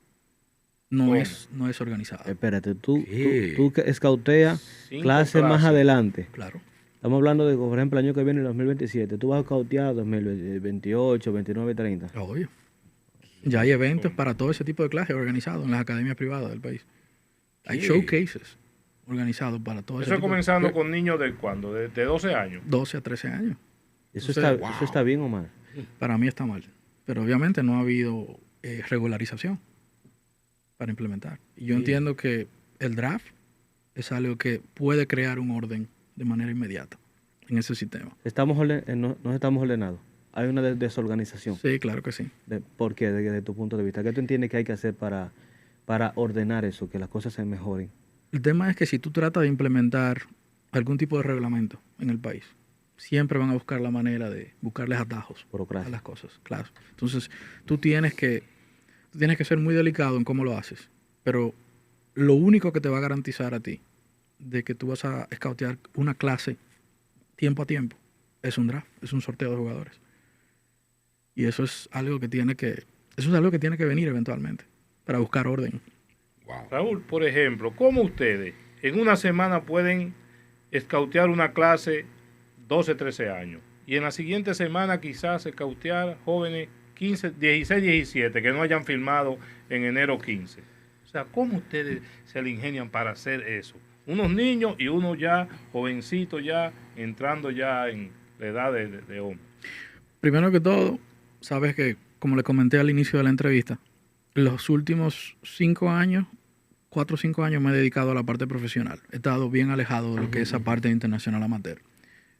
no es organizado. Espérate, tú que escauteas clases más adelante. Claro. Estamos hablando de, por ejemplo, el año que viene, el 2027. Tú vas a escautear 2028, 29, 30. Obvio. Ya hay eventos para todo ese tipo de clases organizados en las academias privadas del país. Hay showcases organizados para todo eso. Eso comenzando con niños de ¿cuándo? ¿De 12 años? 12 a 13 años. ¿Eso está bien o mal? Para mí está mal. Pero obviamente no ha habido regularización para implementar. Y yo entiendo que el draft es algo que puede crear un orden de manera inmediata en ese sistema. No estamos ordenados. Hay una desorganización. Sí, claro que sí. ¿Por qué? Desde tu punto de vista. ¿Qué tú entiendes que hay que hacer para ordenar eso, que las cosas se mejoren? El tema es que si tú tratas de implementar algún tipo de reglamento en el país, siempre van a buscar la manera de buscarles atajos a las cosas. Claro. Entonces, tú tienes que ser muy delicado en cómo lo haces. Pero lo único que te va a garantizar a ti de que tú vas a escautear una clase tiempo a tiempo es un draft, es un sorteo de jugadores. Y eso es algo que tiene que venir eventualmente para buscar orden. Wow. Raúl, por ejemplo, ¿cómo ustedes en una semana pueden escautear una clase 12, 13 años y en la siguiente semana quizás escautear jóvenes 15, 16, 17 que no hayan firmado en enero 15? O sea, ¿cómo ustedes se le ingenian para hacer eso? Unos niños y uno ya jovencito, ya entrando ya en la edad de hombre. Primero que todo, sabes que, como le comenté al inicio de la entrevista, los últimos 5 años, 4 o 5 años me he dedicado a la parte profesional. He estado bien alejado de lo que es esa parte internacional amateur.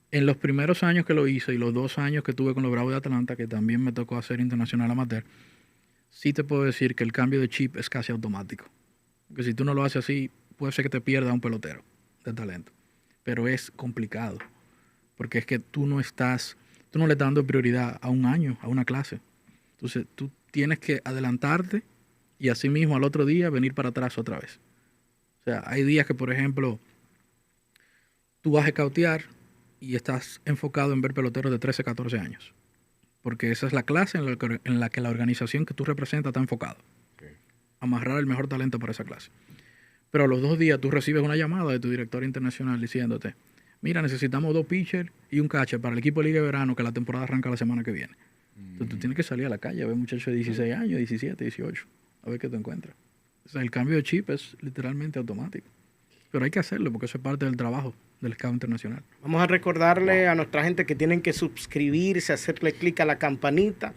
En los primeros años que lo hice y los 2 años que tuve con los Bravos de Atlanta, que también me tocó hacer internacional amateur, sí te puedo decir que el cambio de chip es casi automático. Porque si tú no lo haces así, puede ser que te pierda un pelotero de talento. Pero es complicado. Porque es que tú no le estás dando prioridad a un año, a una clase. Entonces tú tienes que adelantarte y así mismo al otro día venir para atrás otra vez. O sea, hay días que, por ejemplo, tú vas a escautear y estás enfocado en ver peloteros de 13, 14 años. Porque esa es la clase en la que la organización que tú representas está enfocada. Okay. Amarrar el mejor talento para esa clase. Pero a los 2 días tú recibes una llamada de tu director internacional diciéndote, mira, necesitamos 2 pitchers y un catcher para el equipo de Liga de Verano que la temporada arranca la semana que viene. Entonces tú tienes que salir a la calle a ver muchachos de 16 años, 17, 18, a ver qué te encuentras. O sea, el cambio de chip es literalmente automático. Pero hay que hacerlo porque eso es parte del trabajo del scout internacional. Vamos a recordarle a nuestra gente que tienen que suscribirse, hacerle clic a la campanita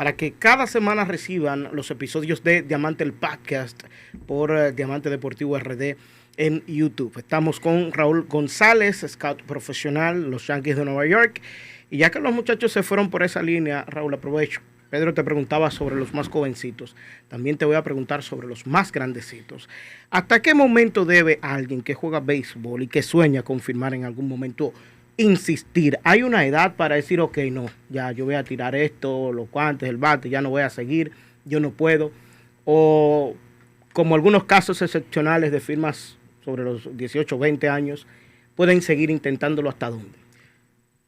para que cada semana reciban los episodios de Diamante el Podcast por Diamante Deportivo RD en YouTube. Estamos con Raúl González, scout profesional, los Yankees de Nueva York. Y ya que los muchachos se fueron por esa línea, Raúl, aprovecho. Pedro te preguntaba sobre los más jovencitos. También te voy a preguntar sobre los más grandecitos. ¿Hasta qué momento debe alguien que juega béisbol y que sueña con firmar en algún momento insistir? ¿Hay una edad para decir, ok, no, ya yo voy a tirar esto, los guantes, el bate, ya no voy a seguir, yo no puedo? O como algunos casos excepcionales de firmas sobre los 18 o 20 años, pueden seguir intentándolo hasta dónde.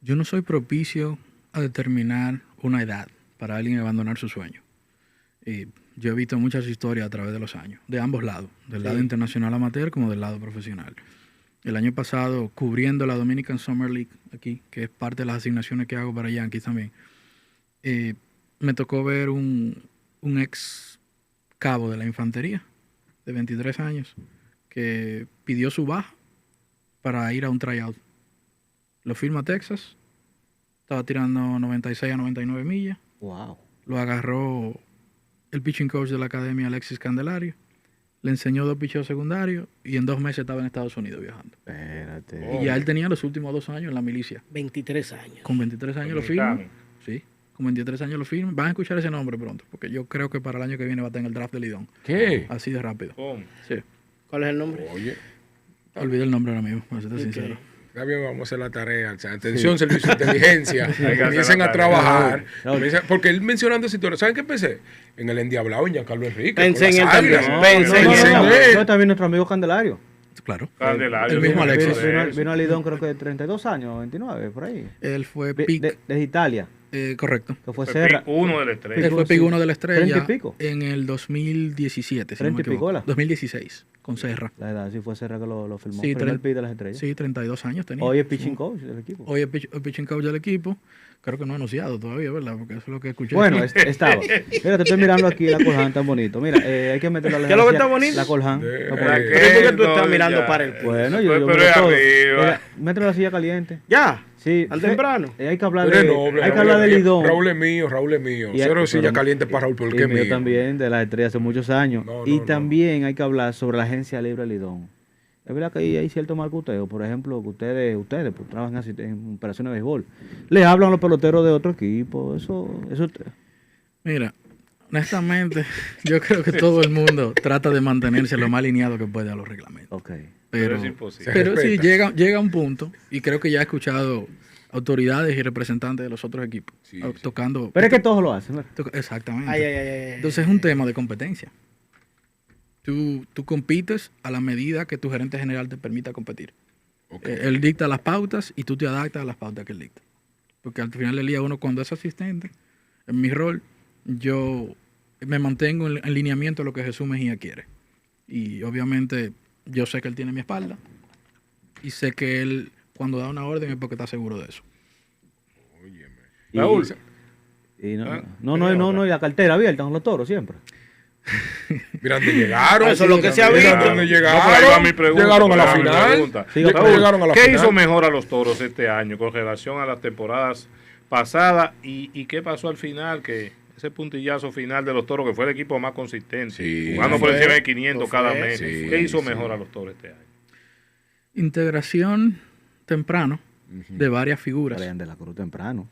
Yo no soy propicio a determinar una edad para alguien abandonar su sueño. Yo he visto muchas historias a través de los años, de ambos lados, del lado internacional amateur como del lado profesional. El año pasado, cubriendo la Dominican Summer League aquí, que es parte de las asignaciones que hago para Yankees también, me tocó ver un ex cabo de la infantería de 23 años que pidió su baja para ir a un tryout. Lo firma Texas, estaba tirando 96 a 99 millas. Wow. Lo agarró el pitching coach de la academia, Alexis Candelario. Le enseñó 2 picheos secundarios y en 2 meses estaba en Estados Unidos viajando. Espérate. Y ya él tenía los últimos 2 años en la milicia. 23 años. Con 23 años lo firma. Sí, con 23 años lo firma. Van a escuchar ese nombre pronto, porque yo creo que para el año que viene va a estar en el draft de Lidón. ¿Qué? Así de rápido. Sí. ¿Cuál es el nombre? Oye. Olvidé el nombre ahora mismo, para serte sincero. Está bien, vamos a hacer la tarea. O sea, atención, servicio de inteligencia. Comiencen a trabajar. Porque él mencionando esa historia. ¿Saben qué pensé? En el endiablado, en Giancarlo Enrique. Pensé en él también. No, también nuestro amigo Candelario. Claro. Candelario. El mismo Alexis. Vino a Lidón creo que de 32 años, 29, por ahí. Él fue pick. Desde Italia. Correcto. Que fue Serra. Pick 1 de la estrella. Él fue pick 1 de la estrella. 30 y pico. En el 2017. 30 y pico, 2016. Con Serra. La edad, sí fue Serra que lo firmó. Sí, Primer pick de las estrellas. Sí, 32 años tenía. Hoy es pitching coach del equipo. Hoy es pitching coach del equipo. Creo que no ha anunciado todavía, ¿verdad? Porque eso es lo que escuché. Bueno, estaba. Mira, te estoy mirando aquí la Colhan tan bonito. Mira, hay que meterle la ¿Qué es lo que está bonito? La Colhan. ¿Pero por qué tú estás mirando para el Bueno, yo pero es arriba. Métele la silla caliente. ¿Ya? Sí. ¿Tan temprano? Hay que hablar Pero de noble, hay que hablar de Lidón. Raúl es mío. Cero silla caliente para Raúl, porque es mío. También, de las estrellas hace muchos años. Y también hay que hablar sobre la agencia libre Lidón. Es verdad que hay cierto marcuteo. Por ejemplo, que ustedes pues, trabajan así en operaciones de béisbol. Le hablan a los peloteros de otro equipo. Eso. Mira, honestamente, yo creo que todo el mundo trata de mantenerse lo más alineado que puede a los reglamentos. Okay. Pero es imposible. Pero sí, llega un punto, y creo que ya he escuchado autoridades y representantes de los otros equipos tocando. Pero es que todos lo hacen, ¿verdad? Exactamente. Entonces es un tema de competencia. Tú compites a la medida que tu gerente general te permita competir. Okay. Él dicta las pautas y tú te adaptas a las pautas que él dicta. Porque al final del día uno cuando es asistente, en mi rol, yo me mantengo en lineamiento de lo que Jesús Mejía quiere. Y obviamente yo sé que él tiene mi espalda y sé que él cuando da una orden es porque está seguro de eso. Óyeme. Raúl. Y no, y la cartera abierta con los toros siempre. Mira dónde llegaron. Eso es lo que se ha visto. Llegaron a la final. ¿Qué hizo mejor a los Toros este año con relación a las temporadas pasadas? ¿Y qué pasó al final? Que ese puntillazo final de los Toros, que fue el equipo más consistente, jugando por encima de 500 cada mes. ¿Qué hizo mejor a los Toros este año? Integración temprano de varias figuras. De la Cruz temprano.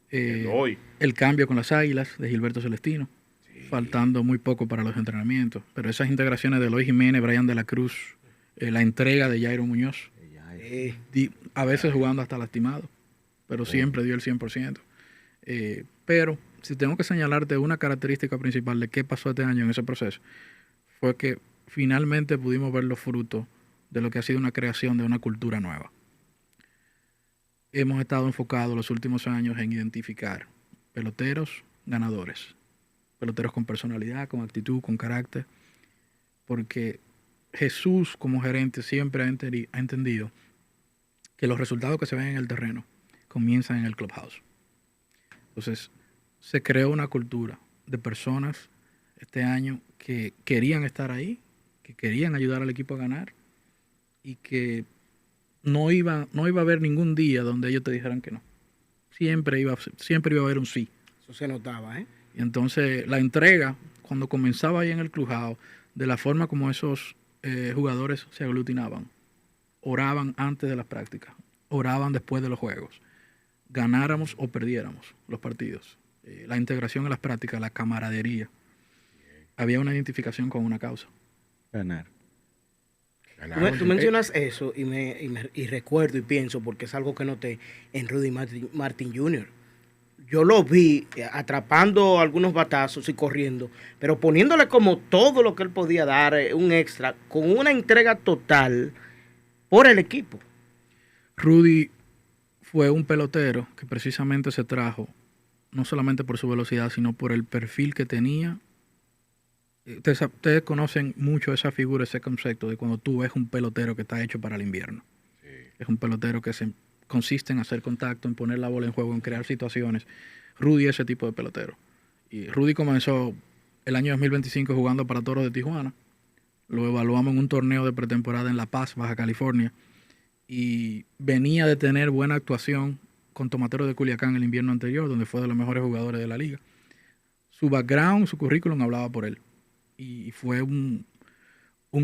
El cambio con las Águilas de Gilberto Celestino. Faltando muy poco para los entrenamientos, pero esas integraciones de Eloy Jiménez, Brian de la Cruz, la entrega de Jairo Muñoz, a veces jugando hasta lastimado, pero siempre dio el 100%. Pero si tengo que señalarte una característica principal de qué pasó este año en ese proceso, fue que finalmente pudimos ver los frutos de lo que ha sido una creación de una cultura nueva. Hemos estado enfocados los últimos años en identificar peloteros ganadores, peloteros con personalidad, con actitud, con carácter, porque Jesús como gerente siempre ha entendido que los resultados que se ven en el terreno comienzan en el clubhouse. Entonces, se creó una cultura de personas este año que querían estar ahí, que querían ayudar al equipo a ganar y que no iba a haber ningún día donde ellos te dijeran que no. Siempre iba a haber un sí. Eso se notaba, ¿eh? Y entonces la entrega, cuando comenzaba ahí en el Clubhouse, de la forma como esos jugadores se aglutinaban, oraban antes de las prácticas, oraban después de los juegos, ganáramos o perdiéramos los partidos. La integración en las prácticas, la camaradería. Había una identificación con una causa. Ganar. Tú mencionas eso y recuerdo y pienso, porque es algo que noté en Rudy Martin Jr. Yo lo vi atrapando algunos batazos y corriendo, pero poniéndole como todo lo que él podía dar, un extra, con una entrega total por el equipo. Rudy fue un pelotero que precisamente se trajo, no solamente por su velocidad, sino por el perfil que tenía. Ustedes conocen mucho esa figura, ese concepto de cuando tú ves un pelotero que está hecho para el invierno. Sí. Es un pelotero que consiste en hacer contacto, en poner la bola en juego, en crear situaciones. Rudy es ese tipo de pelotero. Y Rudy comenzó el año 2025 jugando para Toros de Tijuana. Lo evaluamos en un torneo de pretemporada en La Paz, Baja California. Y venía de tener buena actuación con Tomateros de Culiacán el invierno anterior, donde fue de los mejores jugadores de la liga. Su background, su currículum hablaba por él. Y fue un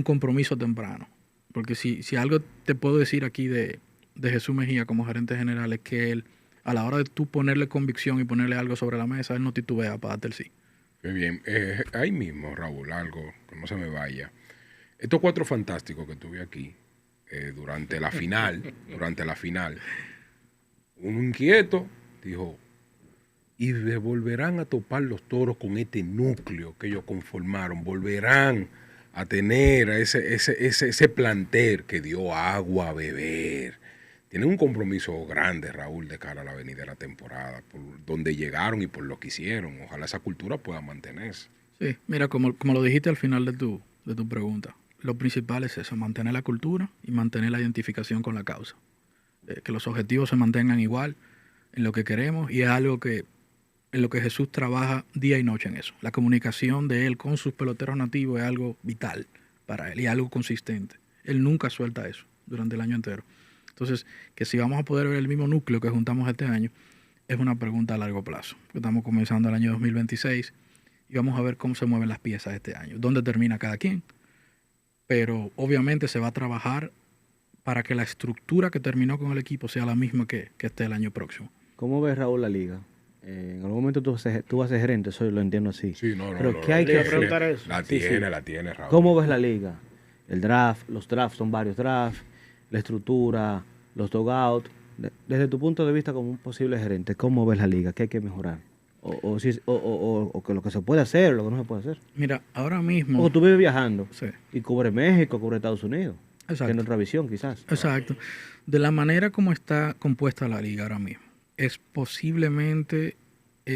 compromiso temprano. Porque si algo te puedo decir aquí de Jesús Mejía como gerente general es que él, a la hora de tú ponerle convicción y ponerle algo sobre la mesa, él no titubea para darte el sí. Qué bien. Ahí mismo, Raúl, algo que no se me vaya. Estos 4 fantásticos que tuve aquí durante la final, uno inquieto dijo, y volverán a topar los Toros con este núcleo que ellos conformaron, volverán a tener ese plantel que dio agua a beber. Tienen un compromiso grande, Raúl, de cara a la venidera temporada, por donde llegaron y por lo que hicieron. Ojalá esa cultura pueda mantenerse. Sí, mira, como lo dijiste al final de tu pregunta, lo principal es eso, mantener la cultura y mantener la identificación con la causa. Que los objetivos se mantengan igual en lo que queremos, y es algo en lo que Jesús trabaja día y noche en eso. La comunicación de él con sus peloteros nativos es algo vital para él y algo consistente. Él nunca suelta eso durante el año entero. Entonces, que si vamos a poder ver el mismo núcleo que juntamos este año, es una pregunta a largo plazo. Estamos comenzando el año 2026 y vamos a ver cómo se mueven las piezas este año, dónde termina cada quien. Pero obviamente se va a trabajar para que la estructura que terminó con el equipo sea la misma que esté el año próximo. ¿Cómo ves, Raúl, la liga? En algún momento tú vas a ser gerente, eso lo entiendo así. Sí, no, pero ¿qué hay que hacer? La tiene, Raúl. ¿Cómo ves la liga? El draft, los drafts, son varios drafts, la estructura, los dugouts. Desde tu punto de vista como un posible gerente, ¿cómo ves la liga? ¿Qué hay que mejorar? O que lo que se puede hacer, lo que no se puede hacer. Mira, ahora mismo... O tú vives viajando, sí, y cubre México, cubre Estados Unidos. Exacto. Tiene otra visión, quizás. Exacto. De la manera como está compuesta la liga ahora mismo, es posiblemente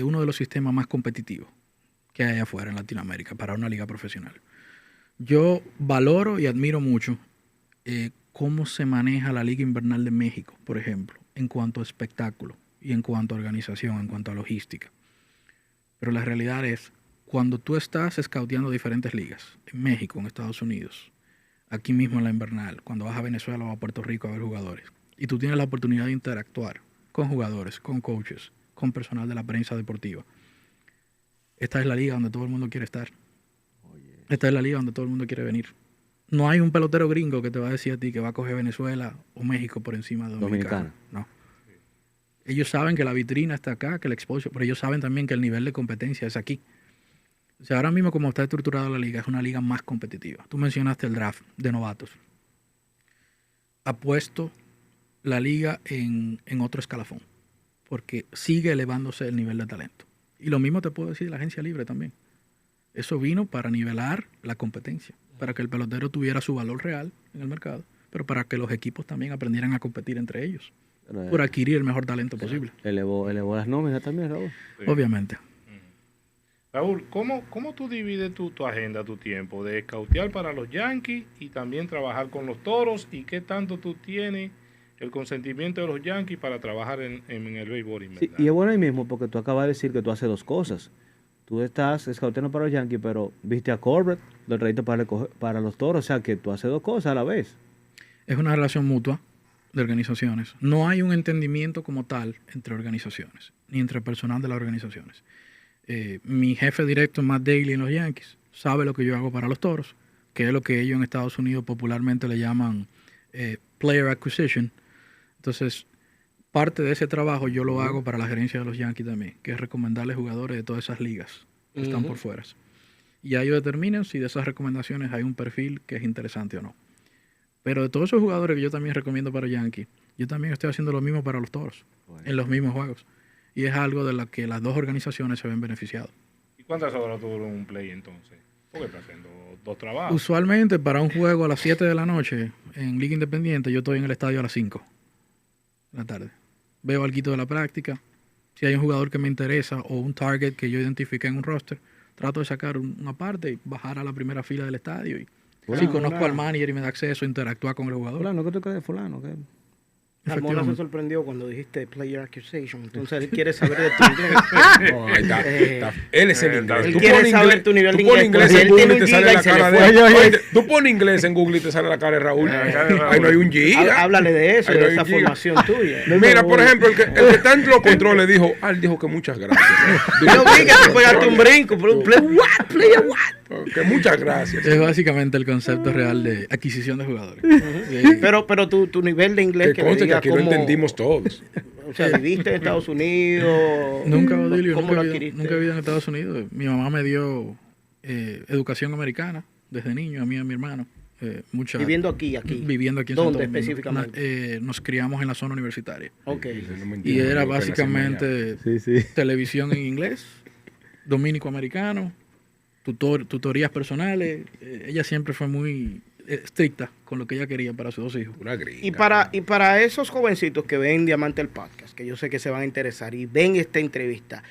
uno de los sistemas más competitivos que hay afuera en Latinoamérica para una liga profesional. Yo valoro y admiro mucho cómo se maneja la Liga Invernal de México, por ejemplo, en cuanto a espectáculo y en cuanto a organización, en cuanto a logística. Pero la realidad es, cuando tú estás scouteando diferentes ligas, en México, en Estados Unidos, aquí mismo en la Invernal, cuando vas a Venezuela o a Puerto Rico a ver jugadores, y tú tienes la oportunidad de interactuar con jugadores, con coaches, con personal de la prensa deportiva, esta es la liga donde todo el mundo quiere estar. Esta es la liga donde todo el mundo quiere venir. No hay un pelotero gringo que te va a decir a ti que va a coger Venezuela o México por encima de Dominicana. No. Ellos saben que la vitrina está acá, que el exposure, pero ellos saben también que el nivel de competencia es aquí. O sea, ahora mismo como está estructurada la liga, es una liga más competitiva. Tú mencionaste el draft de novatos. Ha puesto la liga en otro escalafón, porque sigue elevándose el nivel de talento. Y lo mismo te puedo decir de la agencia libre también. Eso vino para nivelar la competencia, para que el pelotero tuviera su valor real en el mercado, pero para que los equipos también aprendieran a competir entre ellos, por adquirir el mejor talento posible. Elevó las nóminas también, Raúl. Sí. Obviamente. Raúl, ¿cómo tú divides tu agenda, tu tiempo de escautear para los Yankees y también trabajar con los Toros? ¿Y qué tanto tú tienes el consentimiento de los Yankees para trabajar en el béisbol invernal? Sí, y es bueno ahí mismo porque tú acabas de decir que tú haces dos cosas. Tú estás escauteando para los Yankees, pero viste a Corbett, lo trajiste para los Toros, o sea que tú haces dos cosas a la vez. Es una relación mutua de organizaciones. No hay un entendimiento como tal entre organizaciones, ni entre personal de las organizaciones. Mi jefe directo, Matt Daly, en los Yankees, sabe lo que yo hago para los Toros, que es lo que ellos en Estados Unidos popularmente le llaman player acquisition. Entonces, parte de ese trabajo yo lo hago para la gerencia de los Yankees también, que es recomendarle jugadores de todas esas ligas que están por fuera. Y ahí ellos determinan si de esas recomendaciones hay un perfil que es interesante o no. Pero de todos esos jugadores que yo también recomiendo para Yankees, yo también estoy haciendo lo mismo para los Toros, en los mismos juegos. Y es algo de lo que las dos organizaciones se ven beneficiados. ¿Y cuántas horas dura un play entonces? Porque está haciendo 2 trabajos. Usualmente para un juego a las 7 de la noche en Liga Independiente, yo estoy en el estadio a las 5 de la tarde. Veo algo de la práctica. Si hay un jugador que me interesa o un target que yo identifique en un roster, trato de sacar una parte y bajar a la primera fila del estadio. Y si conozco al manager y me da acceso, interactuar con el jugador. Fulano, ¿qué te crees de fulano? ¿Qué? Carmona se sorprendió cuando dijiste player accusation. Entonces él quiere saber de tu inglés. No, ahí está. Él es el inglés. Él quiere saber tu nivel de inglés. inglés. Tú pones inglés en Google y te sale la cara de... Tú pones inglés en Google y te sale la cara de Raúl. Ahí no hay un giga. Háblale de eso, de esa formación tuya. Mira, por ejemplo, el que está en los controles dijo que muchas gracias. Yo vi que tú pegaste un brinco. Player what? Que muchas gracias. Es básicamente el concepto real de adquisición de jugadores. Pero tu nivel de inglés que conste que aquí lo entendimos todos. O sea, viviste en Estados Unidos. Nunca, Odilio, ¿Cómo lo adquiriste? Nunca he vivido en Estados Unidos. Mi mamá me dio educación americana desde niño, a mí y a mi hermano. Viviendo aquí. Viviendo aquí en ¿Dónde Santo Domingo. específicamente? Nos criamos en la zona universitaria. Ok. Y era básicamente televisión en inglés, dominico-americano, tutorías personales. Ella siempre fue muy estricta con lo que ella quería para sus 2 hijos. Una gringa. Y para esos jovencitos que ven Diamante el Podcast, que yo sé que se van a interesar y ven esta entrevista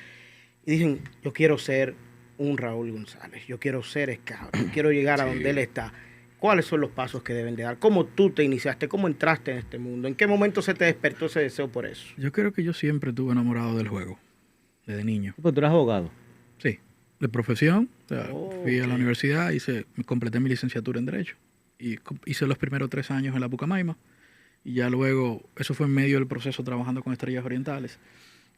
y dicen, yo quiero ser un Raúl González, yo quiero ser scout, yo quiero llegar a donde él está. ¿Cuáles son los pasos que deben de dar? ¿Cómo tú te iniciaste? ¿Cómo entraste en este mundo? ¿En qué momento se te despertó ese deseo por eso? Yo creo que yo siempre estuve enamorado del juego, desde niño. Pues tú eres abogado. Sí, de profesión. O sea, fui a la universidad, completé mi licenciatura en Derecho. Y hice los primeros 3 años en la Pucamaima. Y ya luego, eso fue en medio del proceso trabajando con Estrellas Orientales.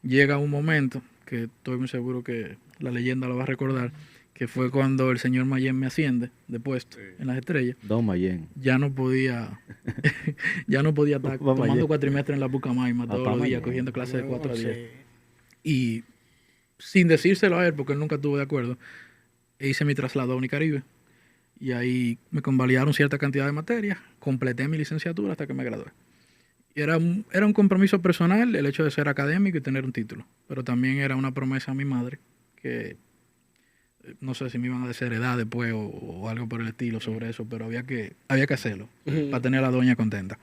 Llega un momento, que estoy muy seguro que la leyenda lo va a recordar, que fue cuando el señor Mayén me asciende de puesto en las Estrellas. Don Mayén. Ya no podía estar tomando cuatrimestre en la Pucamaima todos los días, cogiendo clases de 4 a 10. Y sin decírselo a él, porque él nunca estuvo de acuerdo, hice mi traslado a Unicaribe. Y ahí me convalidaron cierta cantidad de materias, completé mi licenciatura hasta que me gradué. Y era un compromiso personal el hecho de ser académico y tener un título, pero también era una promesa a mi madre que no sé si me iban a desheredar después o algo por el estilo sobre eso, pero había que hacerlo para tener a la doña contenta.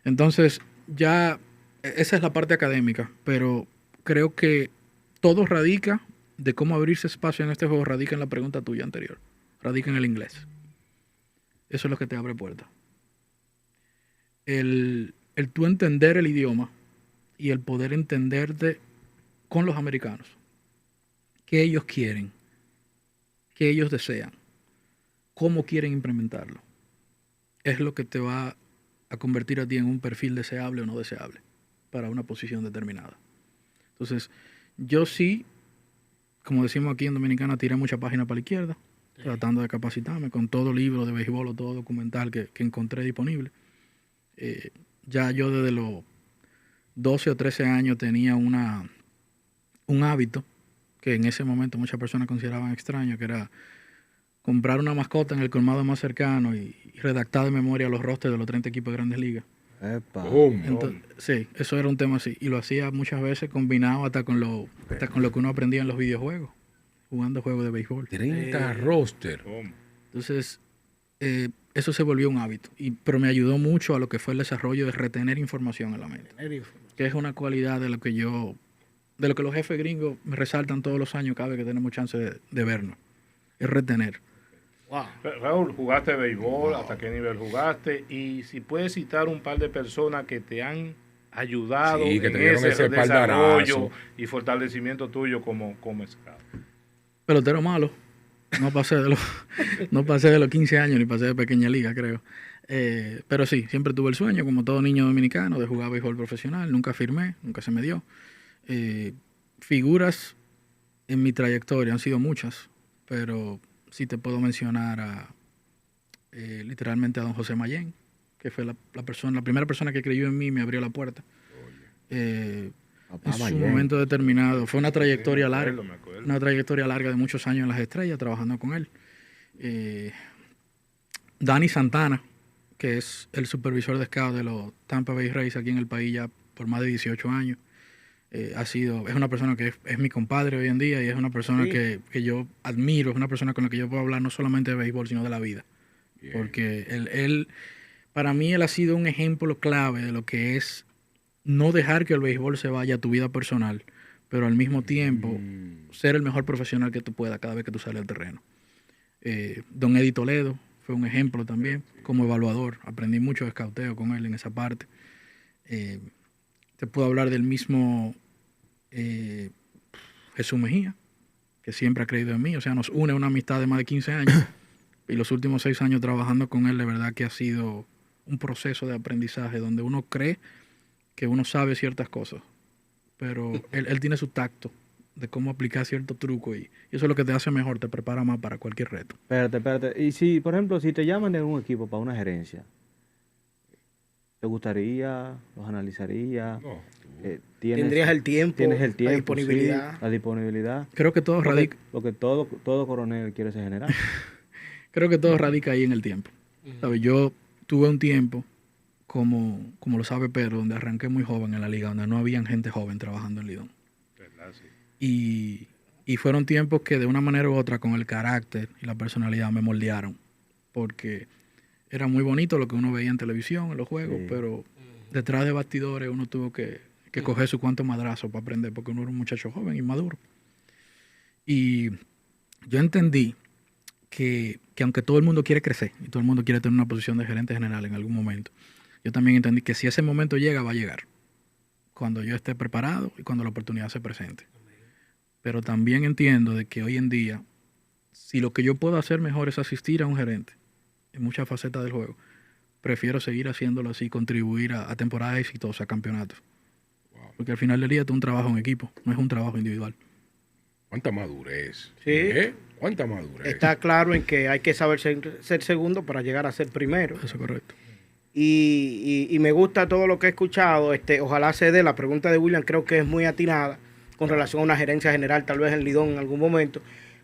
Entonces ya esa es la parte académica, pero creo que todo radica de cómo abrirse espacio en este juego, radica en la pregunta tuya anterior. Radica en el inglés. Eso es lo que te abre puertas. El tú entender el idioma y el poder entenderte con los americanos. ¿Qué ellos quieren? ¿Qué ellos desean? ¿Cómo quieren implementarlo? Es lo que te va a convertir a ti en un perfil deseable o no deseable para una posición determinada. Entonces, yo sí, como decimos aquí en Dominicana, tiré mucha página para la izquierda, tratando de capacitarme con todo libro de béisbol o todo documental que encontré disponible. Ya yo desde los 12 o 13 años tenía un hábito que en ese momento muchas personas consideraban extraño, que era comprar una mascota en el colmado más cercano y redactar de memoria los rosters de los 30 equipos de Grandes Ligas. Entonces, sí, eso era un tema así. Y lo hacía muchas veces combinado hasta con lo que uno aprendía en los videojuegos, jugando juegos de béisbol. 30 roster. Entonces, eso se volvió un hábito. Pero me ayudó mucho a lo que fue el desarrollo de retener información en la mente. Que es una cualidad de lo que los jefes gringos me resaltan todos los años cada vez que tenemos chance de vernos. Es retener. Wow. Raúl, ¿jugaste béisbol? ¿Hasta qué nivel jugaste? Y si puedes citar un par de personas que te han ayudado que en te ese desarrollo y fortalecimiento tuyo como scout. Pelotero malo. No pasé de los 15 años ni pasé de pequeña liga, creo. Pero sí, siempre tuve el sueño, como todo niño dominicano, de jugar béisbol profesional. Nunca firmé, nunca se me dio. Figuras en mi trayectoria han sido muchas, pero sí te puedo mencionar literalmente a don José Mayén, que fue la primera persona que creyó en mí y me abrió la puerta. En su momento determinado. Fue una trayectoria larga, de muchos años en las estrellas, trabajando con él. Dani Santana, que es el supervisor de scout de los Tampa Bay Rays aquí en el país ya por más de 18 años. Es una persona que es mi compadre hoy en día y es una persona que yo admiro, es una persona con la que yo puedo hablar no solamente de béisbol, sino de la vida. Bien. Porque él, para mí, él ha sido un ejemplo clave de lo que es no dejar que el béisbol se vaya a tu vida personal, pero al mismo tiempo ser el mejor profesional que tú puedas cada vez que tú sales al terreno. Don Eddie Toledo fue un ejemplo también como evaluador. Aprendí mucho de escauteo con él en esa parte. Te puedo hablar del mismo Jesús Mejía, que siempre ha creído en mí. O sea, nos une una amistad de más de 15 años. Y los últimos 6 años trabajando con él, de verdad que ha sido un proceso de aprendizaje donde uno cree que uno sabe ciertas cosas, pero él tiene su tacto de cómo aplicar ciertos trucos y eso es lo que te hace mejor, te prepara más para cualquier reto. Espérate. Y si, por ejemplo, si te llaman de algún equipo para una gerencia, ¿te gustaría? ¿Los analizaría? No. ¿Tendrías el tiempo? ¿Tienes el tiempo? La disponibilidad. Sí, la disponibilidad. Creo que todo radica... Porque todo coronel quiere ser general. Creo que todo radica ahí en el tiempo. ¿Sabes? Yo tuve un tiempo, como lo sabe Pedro, donde arranqué muy joven en la liga, donde no había gente joven trabajando en Lidón. ¿Verdad? Sí. Y fueron tiempos que de una manera u otra, con el carácter y la personalidad, me moldearon. Porque era muy bonito lo que uno veía en televisión, en los juegos, pero detrás de bastidores uno tuvo que coger su cuanto madrazo para aprender, porque uno era un muchacho joven y maduro. Y yo entendí que aunque todo el mundo quiere crecer y todo el mundo quiere tener una posición de gerente general en algún momento, yo también entendí que si ese momento llega, va a llegar. Cuando yo esté preparado y cuando la oportunidad se presente. Pero también entiendo de que hoy en día, si lo que yo puedo hacer mejor es asistir a un gerente en muchas facetas del juego, prefiero seguir haciéndolo así, contribuir a temporadas exitosas, a campeonatos. Wow. Porque al final del día es un trabajo en equipo, no es un trabajo individual. ¿Cuánta madurez? Sí. ¿Cuánta madurez? Está claro en que hay que saber ser segundo para llegar a ser primero. Eso es correcto. Y me gusta todo lo que he escuchado. Ojalá se dé. La pregunta de William creo que es muy atinada con relación a una gerencia general, tal vez en Lidón en algún momento.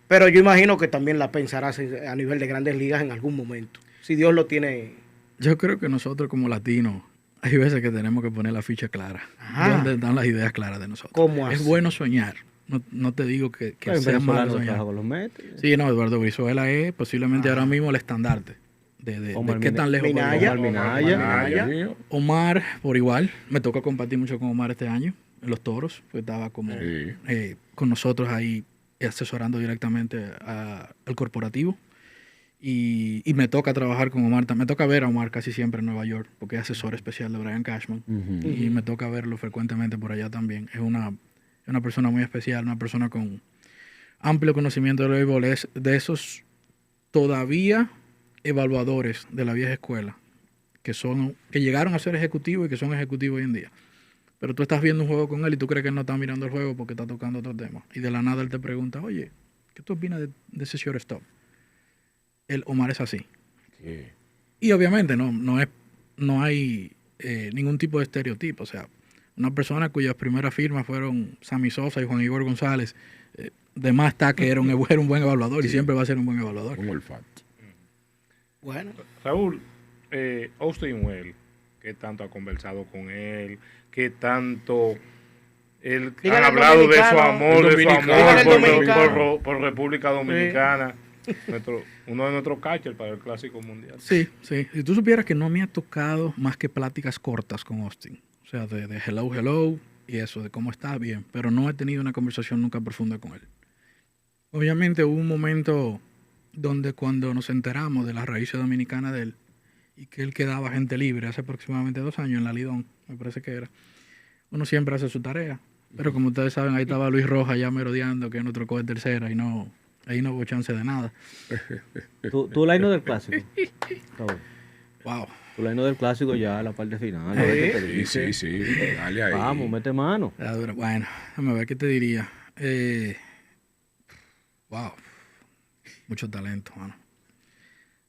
Pero yo imagino que también la pensarás a nivel de Grandes Ligas en algún momento. Si Dios lo tiene. Yo creo que nosotros como latinos hay veces que tenemos que poner la ficha clara. Donde están las ideas claras de nosotros. ¿Cómo así? Es bueno soñar. No te digo que sea malo soñar. Sí, no, Eduardo Brizuela es posiblemente ahora mismo el estandarte de qué tan lejos Minaya. Omar, por igual. Me tocó compartir mucho con Omar este año en los Toros. Pues estaba como con nosotros ahí asesorando directamente al corporativo. Y me toca trabajar con Omar. Me toca ver a Omar casi siempre en Nueva York porque es asesor especial de Brian Cashman. Y me toca verlo frecuentemente por allá también. Es una persona muy especial, una persona con amplio conocimiento del béisbol. Es de esos todavía evaluadores de la vieja escuela que llegaron a ser ejecutivos y que son ejecutivos hoy en día. Pero tú estás viendo un juego con él y tú crees que él no está mirando el juego porque está tocando otro tema. Y de la nada él te pregunta, oye, ¿qué tú opinas de ese shortstop? Omar es así. ¿Qué? Y obviamente no hay ningún tipo de estereotipo. O sea, una persona cuyas primeras firmas fueron Sammy Sosa y Juan Igor González, de más está que era un buen evaluador y siempre va a ser un buen evaluador. Un olfato. Bueno. Raúl, Austin Wells, ¿qué tanto ha conversado con él? ¿Qué tanto él ha hablado de su amor, por República Dominicana? Uno de nuestros catchers para el Clásico Mundial. Sí. Si tú supieras que no me ha tocado más que pláticas cortas con Austin. O sea, de hello y eso, de cómo está, bien. Pero no he tenido una conversación nunca profunda con él. Obviamente hubo un momento donde cuando nos enteramos de las raíces dominicanas de él y que él quedaba gente libre hace aproximadamente 2 años en la Lidón, me parece que era, uno siempre hace su tarea. Pero como ustedes saben, ahí estaba Luis Rojas ya merodeando que nos trocó de tercera y ahí no hubo chance de nada. ¿Tú la hino del Clásico? Wow. Tu line del Clásico ya la parte final. Sí. Dale ahí. Vamos, mete mano. Bueno, déjame ver qué te diría. wow, mucho talento, mano.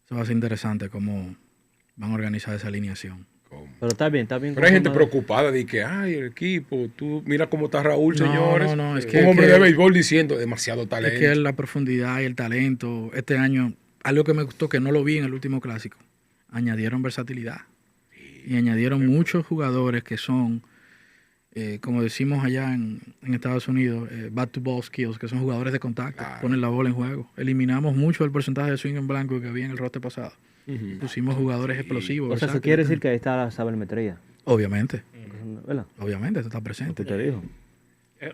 Eso va a ser interesante cómo van a organizar esa alineación. Pero está bien. Pero hay gente preocupada de que, ay, el equipo, tú mira cómo está Raúl, señores. No, es que un hombre de béisbol diciendo demasiado talento. Es que la profundidad y el talento, este año, algo que me gustó que no lo vi en el último clásico, añadieron versatilidad. Y añadieron muchos jugadores que son, como decimos allá en Estados Unidos, bat-to-ball skills, que son jugadores de contacto, ponen la bola en juego. Eliminamos mucho el porcentaje de swing en blanco que había en el roster pasado. Pusimos jugadores explosivos. O sea, eso quiere decir que ahí está la sabermetría. Obviamente. ¿Verdad? Obviamente, eso está presente. ¿Qué te dijo?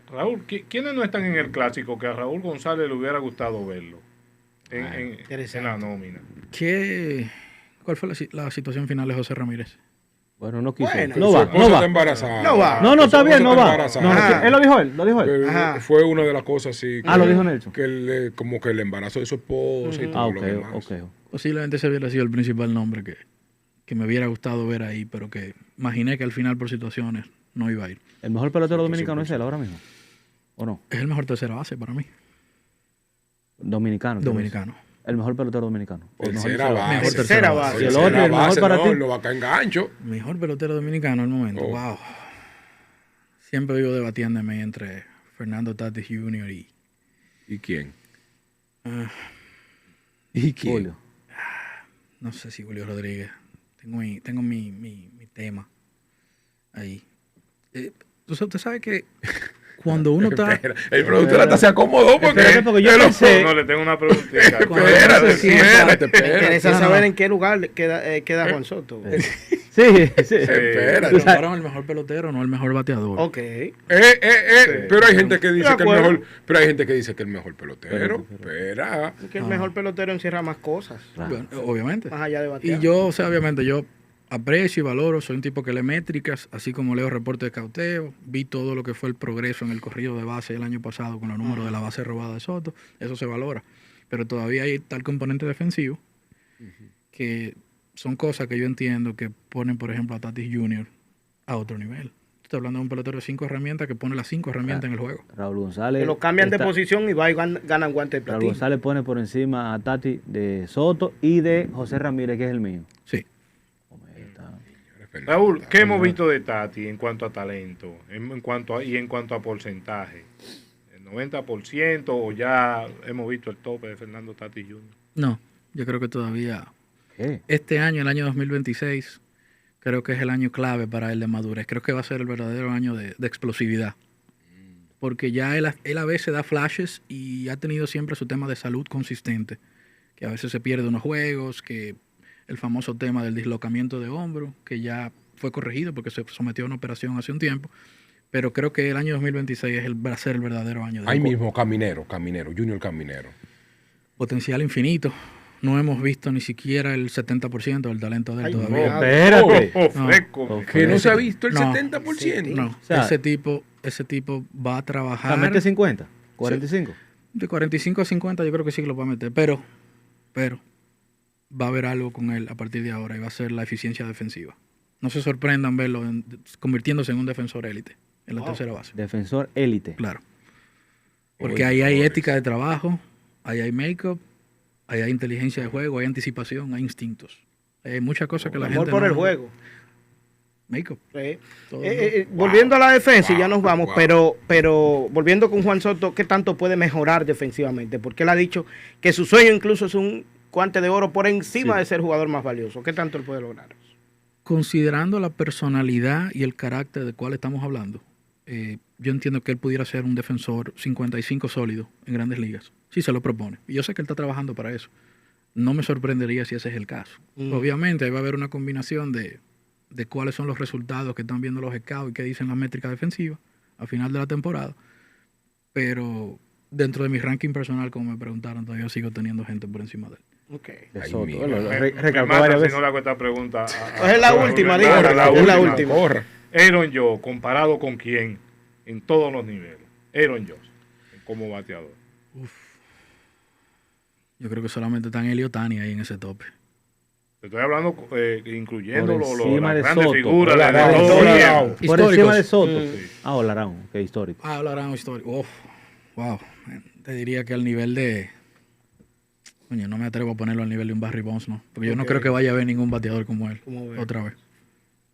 Raúl, ¿quiénes no están en el clásico que a Raúl González le hubiera gustado verlo en la nómina? ¿Cuál fue la situación final de José Ramírez? Bueno, no quiso. Bueno, no va. Está embarazada. No, está bien, no va. Él lo dijo él. Fue una de las cosas así. Lo dijo Nelson. Que como que el embarazo de su esposa y todo lo demás. Posiblemente ese hubiera sido el principal nombre que me hubiera gustado ver ahí, pero que imaginé que al final por situaciones no iba a ir. ¿El mejor pelotero dominicano es él ahora mismo? ¿O no? Es el mejor tercera base para mí. Dominicano. El mejor pelotero dominicano. Tercera base. Y el otro, el mejor para ti. Lo va a caer en gancho. Mejor pelotero dominicano al momento. Wow. Siempre vivo debatiéndome entre Fernando Tatis Jr. ¿Y quién? ¿Y quién? Julio. No sé si Julio Rodríguez. Tengo mi tema ahí. Usted sabe que cuando uno está... El productor hasta se acomodó porque yo pensé... No, le tengo una preguntita. Espérate. Me interesa saber en qué lugar queda Juan Soto. Sí. Espérate. Fueron el mejor pelotero, no el mejor bateador. Ok. Pero hay gente que dice que el mejor... Pero hay gente que dice que el mejor pelotero. Espera. Que el mejor pelotero encierra más cosas. Bueno, obviamente. Más allá de batear. Y yo, obviamente, yo aprecio y valoro, soy un tipo que lee métricas, así como leo reportes de cauteo, vi todo lo que fue el progreso en el corrido de base el año pasado con los números de la base robada de Soto, eso se valora, pero todavía hay tal componente defensivo que son cosas que yo entiendo que ponen, por ejemplo, a Tatis Jr. a otro nivel. Estoy hablando de un pelotero de 5 herramientas que pone las 5 herramientas en el juego. Raúl González... Que lo cambian de posición y ganan guante de platino. Raúl González pone por encima a Tati de Soto y de José Ramírez, que es el mío. Sí. Raúl, ¿qué hemos visto de Tati en cuanto a talento? En cuanto a porcentaje. ¿El 90% o ya hemos visto el tope de Fernando Tatis Jr.? No, yo creo que todavía... ¿Qué? Este año, el año 2026, creo que es el año clave para él de madurez. Creo que va a ser el verdadero año de explosividad. Porque ya él a veces da flashes y ha tenido siempre su tema de salud consistente. Que a veces se pierde unos juegos, que... el famoso tema del dislocamiento de hombro, que ya fue corregido porque se sometió a una operación hace un tiempo, pero creo que el año 2026 va a ser el verdadero año. Ahí mismo, Caminero, Junior Caminero. Potencial infinito. No hemos visto ni siquiera el 70% del talento de él todavía. No, espérate. Que no se ha visto el 70%. No, o sea, ese tipo va a trabajar... ¿La mete 50? ¿45? Sí. De 45 a 50 yo creo que sí que lo va a meter, pero va a haber algo con él a partir de ahora y va a ser la eficiencia defensiva. No se sorprendan verlo convirtiéndose en un defensor élite en la tercera base. Defensor élite. Claro. Porque ahí hay ética de trabajo, ahí hay make-up, ahí hay inteligencia de juego, hay anticipación, hay instintos. Hay muchas cosas que la gente... Amor por el juego. Make-up. Volviendo a la defensa y ya nos vamos, pero volviendo con Juan Soto, ¿qué tanto puede mejorar defensivamente? Porque él ha dicho que su sueño incluso es un guante de oro por encima de ser jugador más valioso. ¿Qué tanto él puede lograr? Considerando la personalidad y el carácter del cual estamos hablando, yo entiendo que él pudiera ser un defensor 55 sólido en Grandes Ligas, si se lo propone. Y yo sé que él está trabajando para eso. No me sorprendería si ese es el caso. Obviamente ahí va a haber una combinación de cuáles son los resultados que están viendo los scouts y qué dicen las métricas defensivas a final de la temporada. Pero dentro de mi ranking personal, como me preguntaron, todavía sigo teniendo gente por encima de él. Okay. Me mata si no le hago esta pregunta. Es la última, digo. Es la última. Aaron Josh, ¿comparado con quién? En todos los niveles. Aaron Josh, como bateador. Yo creo que solamente están él y Ohtani ahí en ese tope. Te estoy hablando incluyendo las grandes figuras de la historia. Por encima de Soto. Olarán, que histórico. Olarán histórico. Wow, te diría que al nivel de... Coño, no me atrevo a ponerlo al nivel de un Barry Bonds, ¿no? Porque yo no creo que vaya a haber ningún bateador como él otra vez.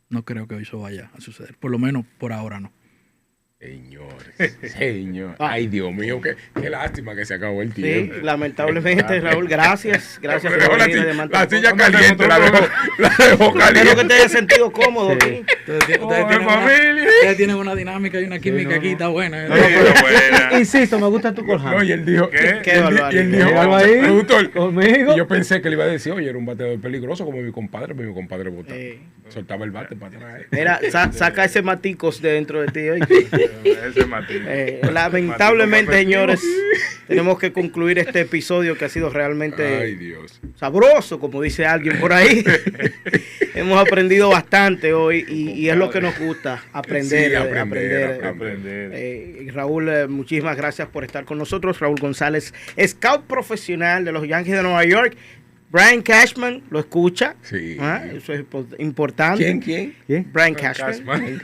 No creo que eso vaya a suceder. Por lo menos por ahora no. Señor. Ay, Dios mío, qué lástima que se acabó el tiempo. Sí, lamentablemente, Raúl, gracias. Gracias por venir la silla caliente, la dejó caliente. Espero que te hayas sentido cómodo aquí. Ustedes tienen una dinámica y una química aquí, está buena. Insisto, me gusta tu coljado. No, y él dijo, y él dijo, productor, conmigo. Yo pensé que le iba a decir, oye, era un bateador peligroso como mi compadre, pero mi compadre botaba. Soltaba el bate para atrás. Mira, saca ese maticos de dentro de ti hoy. Lamentablemente, señores, tenemos que concluir este episodio que ha sido realmente sabroso, como dice alguien por ahí. Hemos aprendido bastante hoy y es lo que nos gusta, aprender. Raúl, muchísimas gracias por estar con nosotros. Raúl González, scout profesional de los Yankees de Nueva York. Brian Cashman lo escucha. Sí. Eso es importante. ¿Quién? Brian Cashman.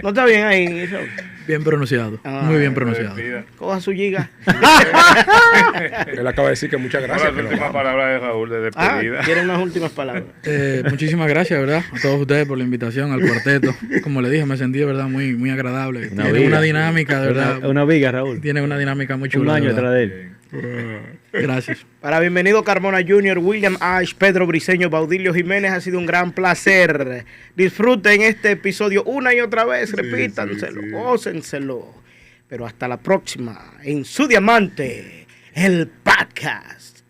¿No está bien ahí? Bien pronunciado. Muy bien pronunciado. Coja su giga. Él acaba de decir que muchas gracias. Las últimas palabras de Raúl de despedida. Quieren unas últimas palabras. Muchísimas gracias, ¿verdad? A todos ustedes por la invitación al cuarteto. Como le dije, me sentí, de verdad, muy, muy agradable. Tiene una dinámica, de verdad. Una viga, Raúl. Tiene una dinámica muy chula. Un año detrás de él. Gracias. Para Bienvenido Carmona Jr., William Ash, Pedro Briceño, Baudilio Jiménez, ha sido un gran placer. Disfruten este episodio una y otra vez, repítanselo, gócenselo. Pero hasta la próxima en Su Diamante, el podcast.